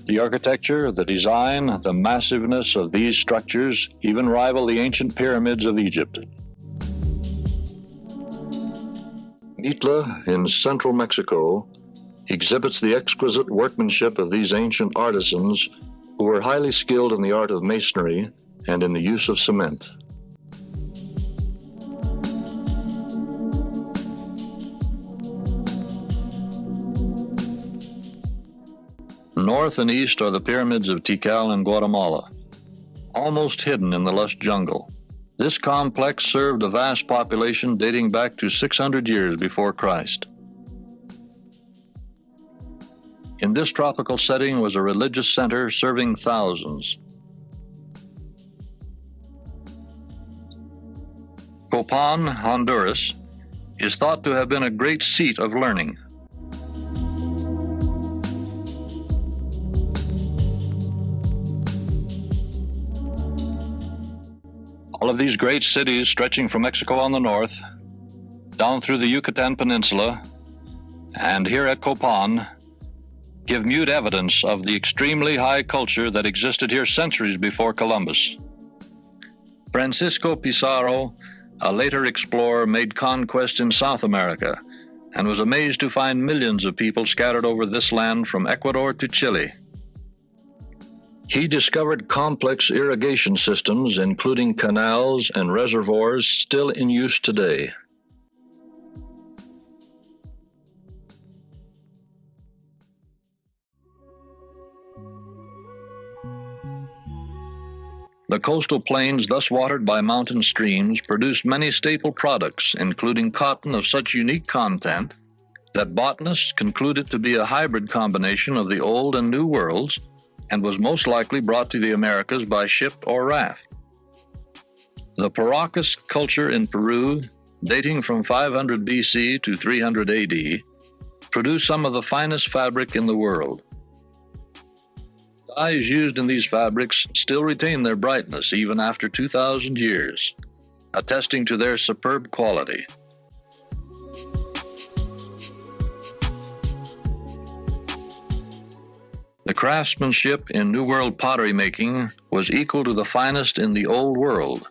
The architecture, the design, the massiveness of these structures even rival the ancient pyramids of Egypt. Mitla in central Mexico exhibits the exquisite workmanship of these ancient artisans who were highly skilled in the art of masonry and in the use of cement. North and east are the pyramids of Tikal in Guatemala, almost hidden in the lush jungle. This complex served a vast population dating back to 600 years before Christ. In this tropical setting was a religious center serving thousands. Copan, Honduras, is thought to have been a great seat of learning. All of these great cities stretching from Mexico on the north, down through the Yucatan Peninsula, and here at Copan, give mute evidence of the extremely high culture that existed here centuries before Columbus. Francisco Pizarro, a later explorer, made conquests in South America and was amazed to find millions of people scattered over this land from Ecuador to Chile. He discovered complex irrigation systems, including canals and reservoirs still in use today. The coastal plains, thus watered by mountain streams, produced many staple products, including cotton of such unique content that botanists concluded to be a hybrid combination of the Old and New Worlds, and was most likely brought to the Americas by ship or raft. The Paracas culture in Peru, dating from 500 BC to 300 AD, produced some of the finest fabric in the world. Dyes used in these fabrics still retain their brightness even after 2,000 years, attesting to their superb quality. The craftsmanship in New World pottery making was equal to the finest in the Old World.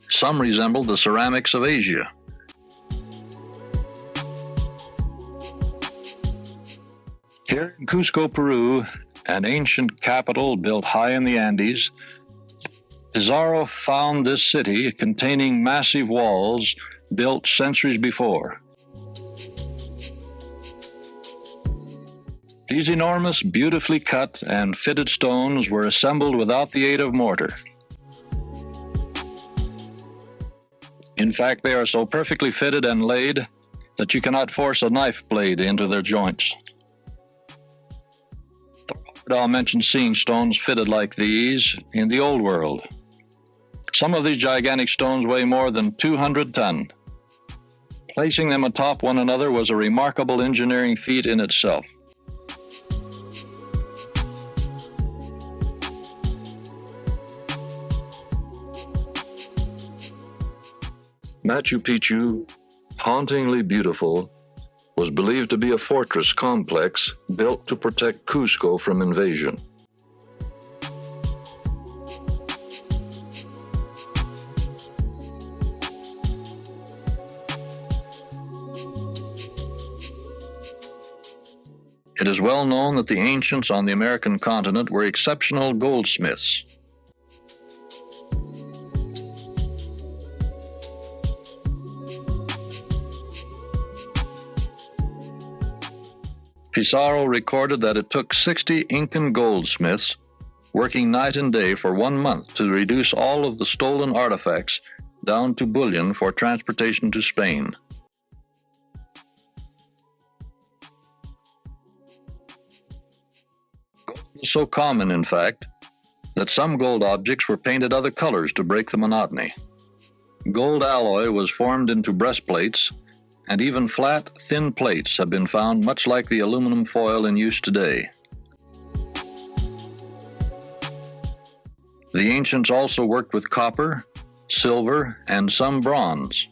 Some resembled the ceramics of Asia. Here in Cusco, Peru, an ancient capital built high in the Andes, Pizarro found this city containing massive walls built centuries before. These enormous, beautifully cut and fitted stones were assembled without the aid of mortar. In fact, they are so perfectly fitted and laid that you cannot force a knife blade into their joints. I'll mention seeing stones fitted like these in the Old World. Some of these gigantic stones weigh more than 200 tons. Placing them atop one another was a remarkable engineering feat in itself. Machu Picchu, hauntingly beautiful, was believed to be a fortress complex built to protect Cusco from invasion. It is well known that the ancients on the American continent were exceptional goldsmiths. Pizarro recorded that it took 60 Incan goldsmiths working night and day for 1 month to reduce all of the stolen artifacts down to bullion for transportation to Spain. Gold was so common, in fact, that some gold objects were painted other colors to break the monotony. Gold alloy was formed into breastplates, and even flat, thin plates have been found much like the aluminum foil in use today. The ancients also worked with copper, silver, and some bronze.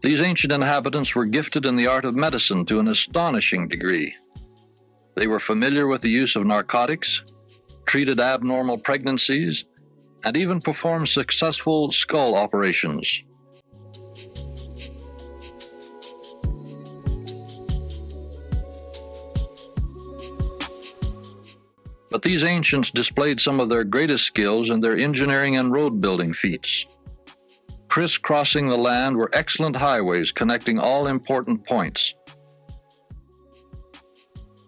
These ancient inhabitants were gifted in the art of medicine to an astonishing degree. They were familiar with the use of narcotics, treated abnormal pregnancies, and even performed successful skull operations. But these ancients displayed some of their greatest skills in their engineering and road-building feats. crisscrossing the land were excellent highways connecting all important points.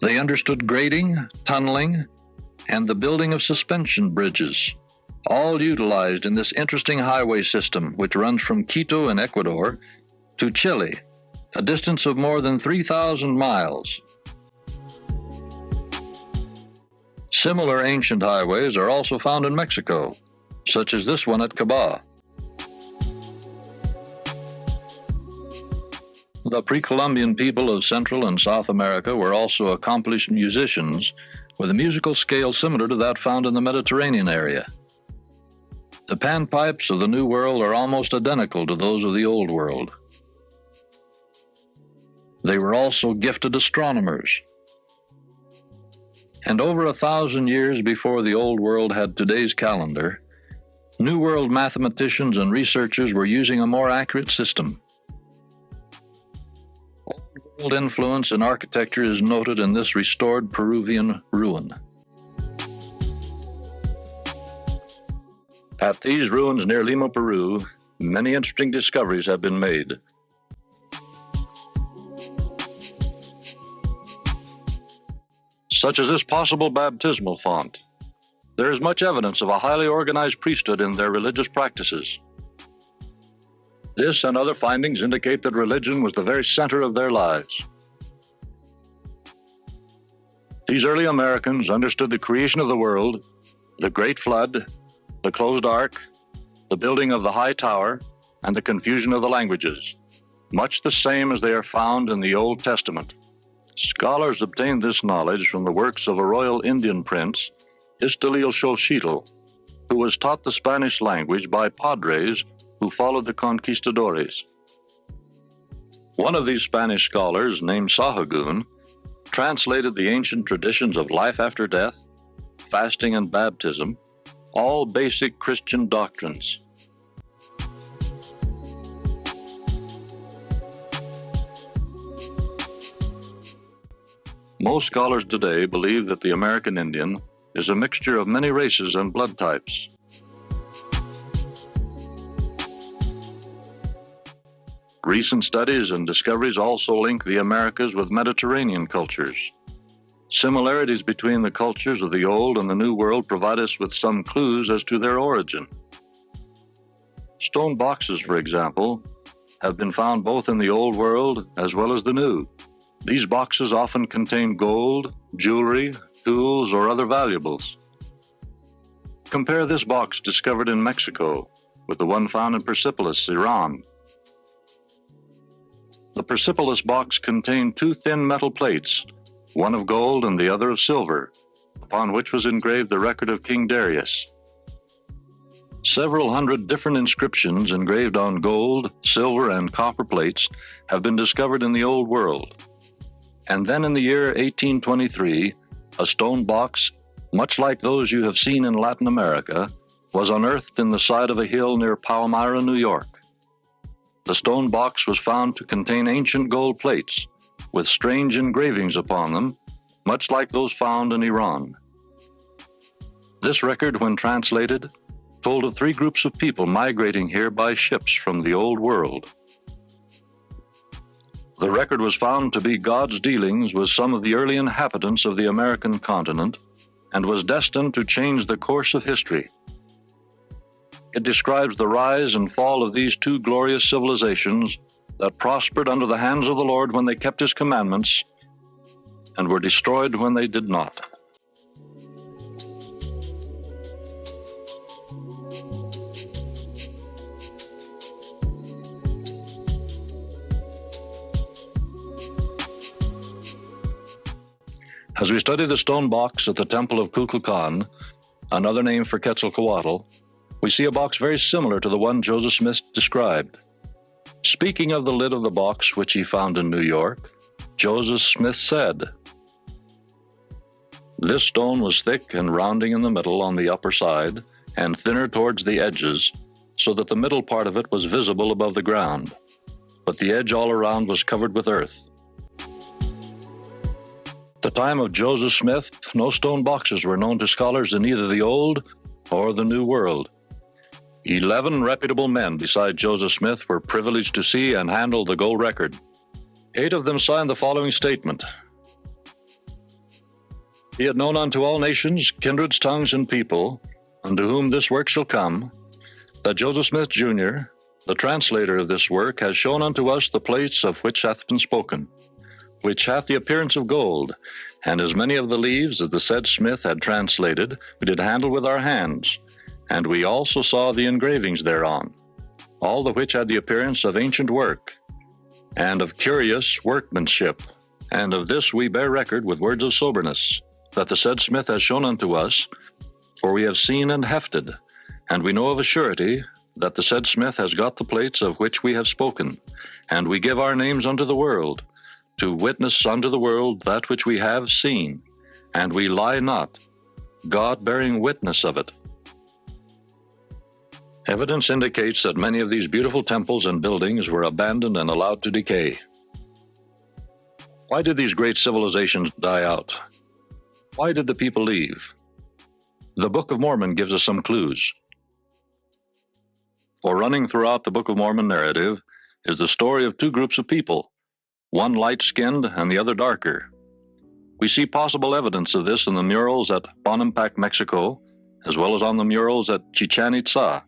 They understood grading, tunneling, and the building of suspension bridges, all utilized in this interesting highway system which runs from Quito in Ecuador to Chile, a distance of more than 3,000 miles. Similar ancient highways are also found in Mexico, such as this one at Caba. The pre-Columbian people of Central and South America were also accomplished musicians with a musical scale similar to that found in the Mediterranean area. The panpipes of the New World are almost identical to those of the Old World. They were also gifted astronomers. And over 1,000 years before the Old World had today's calendar, New World mathematicians and researchers were using a more accurate system. Old World influence in architecture is noted in this restored Peruvian ruin. At these ruins near Lima, Peru, many interesting discoveries have been made. Such as this possible baptismal font. There is much evidence of a highly organized priesthood in their religious practices. This and other findings indicate that religion was the very center of their lives. These early Americans understood the creation of the world, the Great Flood, the closed ark, the building of the high tower, and the confusion of the languages, much the same as they are found in the Old Testament. Scholars obtained this knowledge from the works of a royal Indian prince, Iztaccíhuatl, who was taught the Spanish language by padres who followed the conquistadores. One of these Spanish scholars, named Sahagún, translated the ancient traditions of life after death, fasting and baptism, all basic Christian doctrines. Most scholars today believe that the American Indian is a mixture of many races and blood types. Recent studies and discoveries also link the Americas with Mediterranean cultures. Similarities between the cultures of the Old and the New World provide us with some clues as to their origin. Stone boxes, for example, have been found both in the Old World as well as the New. These boxes often contain gold, jewelry, tools, or other valuables. Compare this box discovered in Mexico with the one found in Persepolis, Iran. The Persepolis box contained two thin metal plates, one of gold and the other of silver, upon which was engraved the record of King Darius. Several hundred different inscriptions engraved on gold, silver, and copper plates have been discovered in the Old World. And then in the year 1823, a stone box, much like those you have seen in Latin America, was unearthed in the side of a hill near Palmyra, New York. The stone box was found to contain ancient gold plates with strange engravings upon them, much like those found in Iran. This record, when translated, told of 3 groups of people migrating here by ships from the Old World. The record was found to be God's dealings with some of the early inhabitants of the American continent and was destined to change the course of history. It describes the rise and fall of these 2 glorious civilizations that prospered under the hands of the Lord when they kept His commandments and were destroyed when they did not. As we study the stone box at the temple of Kukulkan, another name for Quetzalcoatl, we see a box very similar to the one Joseph Smith described. Speaking of the lid of the box which he found in New York, Joseph Smith said, "This stone was thick and rounding in the middle on the upper side, and thinner towards the edges, so that the middle part of it was visible above the ground, but the edge all around was covered with earth." At the time of Joseph Smith, no stone boxes were known to scholars in either the Old or the New World. 11 reputable men beside Joseph Smith were privileged to see and handle the gold record. 8 of them signed the following statement. Be it known unto all nations, kindreds, tongues, and people, unto whom this work shall come, that Joseph Smith, Jr., the translator of this work, has shown unto us the plates of which hath been spoken, which hath the appearance of gold, and as many of the leaves as the said Smith had translated, we did handle with our hands, and we also saw the engravings thereon, all the which had the appearance of ancient work, and of curious workmanship. And of this we bear record with words of soberness, that the said Smith has shown unto us, for we have seen and hefted, and we know of a surety that the said Smith has got the plates of which we have spoken, and we give our names unto the world, to witness unto the world that which we have seen, and we lie not, God bearing witness of it. Evidence indicates that many of these beautiful temples and buildings were abandoned and allowed to decay. Why did these great civilizations die out? Why did the people leave? The Book of Mormon gives us some clues. For running throughout the Book of Mormon narrative is the story of 2 groups of people, one light-skinned and the other darker. We see possible evidence of this in the murals at Bonampak, Mexico, as well as on the murals at Chichen Itza.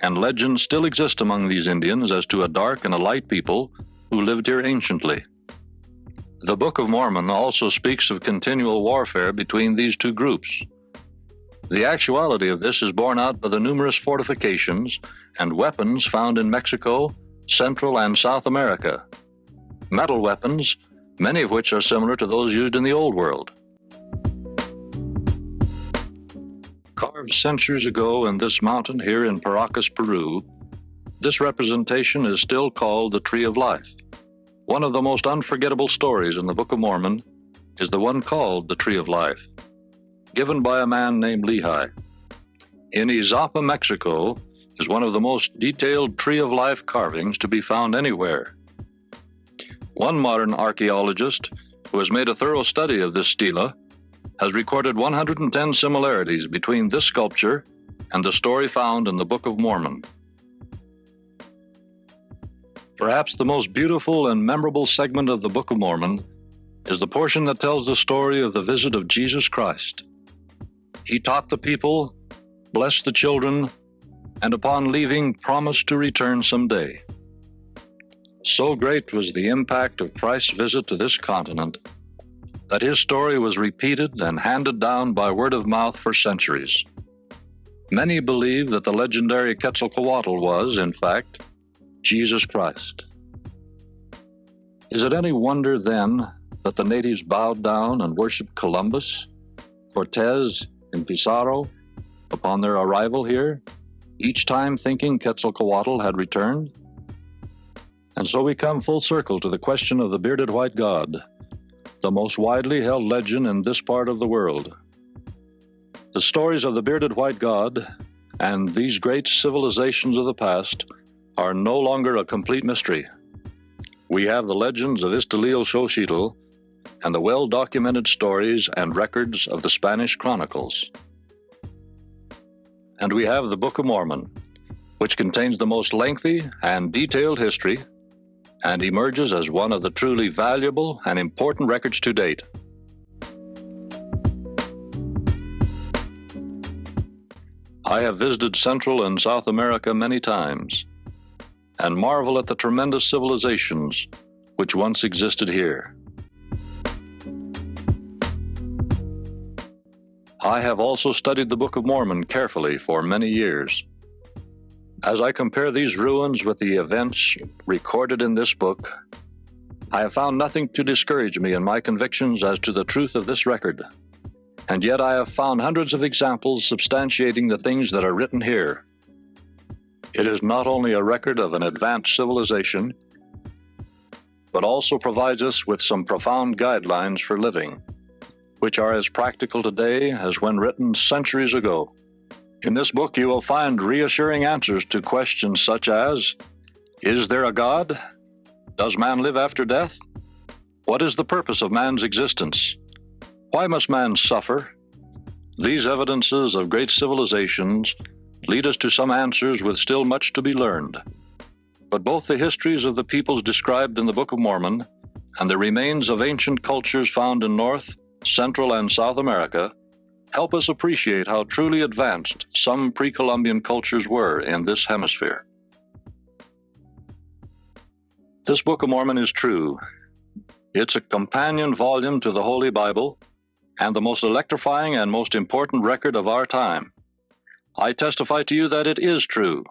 And legends still exist among these Indians as to a dark and a light people who lived here anciently. The Book of Mormon also speaks of continual warfare between these 2 groups. The actuality of this is borne out by the numerous fortifications and weapons found in Mexico, Central and South America. Metal weapons, many of which are similar to those used in the Old World. Carved centuries ago in this mountain here in Paracas, Peru, this representation is still called the Tree of Life. One of the most unforgettable stories in the Book of Mormon is the one called the Tree of Life, given by a man named Lehi. In Izapa, Mexico, is one of the most detailed Tree of Life carvings to be found anywhere. One modern archaeologist who has made a thorough study of this stela has recorded 110 similarities between this sculpture and the story found in the Book of Mormon. Perhaps the most beautiful and memorable segment of the Book of Mormon is the portion that tells the story of the visit of Jesus Christ. He taught the people, blessed the children, and upon leaving promised to return someday. So great was the impact of Christ's visit to this continent that his story was repeated and handed down by word of mouth for centuries. Many believe that the legendary Quetzalcoatl was, in fact, Jesus Christ. Is it any wonder, then, that the natives bowed down and worshiped Columbus, Cortez, and Pizarro upon their arrival here, each time thinking Quetzalcoatl had returned? And so we come full circle to the question of the bearded white god, the most widely held legend in this part of the world. The stories of the bearded white god and these great civilizations of the past are no longer a complete mystery. We have the legends of Iztaccíhuatl Xochitl and the well-documented stories and records of the Spanish Chronicles. And we have the Book of Mormon, which contains the most lengthy and detailed history and emerges as one of the truly valuable and important records to date. I have visited Central and South America many times and marvel at the tremendous civilizations which once existed here. I have also studied the Book of Mormon carefully for many years. As I compare these ruins with the events recorded in this book, I have found nothing to discourage me in my convictions as to the truth of this record, and yet I have found hundreds of examples substantiating the things that are written here. It is not only a record of an advanced civilization, but also provides us with some profound guidelines for living, which are as practical today as when written centuries ago. In this book, you will find reassuring answers to questions such as, is there a God? Does man live after death? What is the purpose of man's existence? Why must man suffer? These evidences of great civilizations lead us to some answers with still much to be learned. But both the histories of the peoples described in the Book of Mormon and the remains of ancient cultures found in North, Central, and South America help us appreciate how truly advanced some pre-Columbian cultures were in this hemisphere. This Book of Mormon is true. It's a companion volume to the Holy Bible and the most electrifying and most important record of our time. I testify to you that it is true.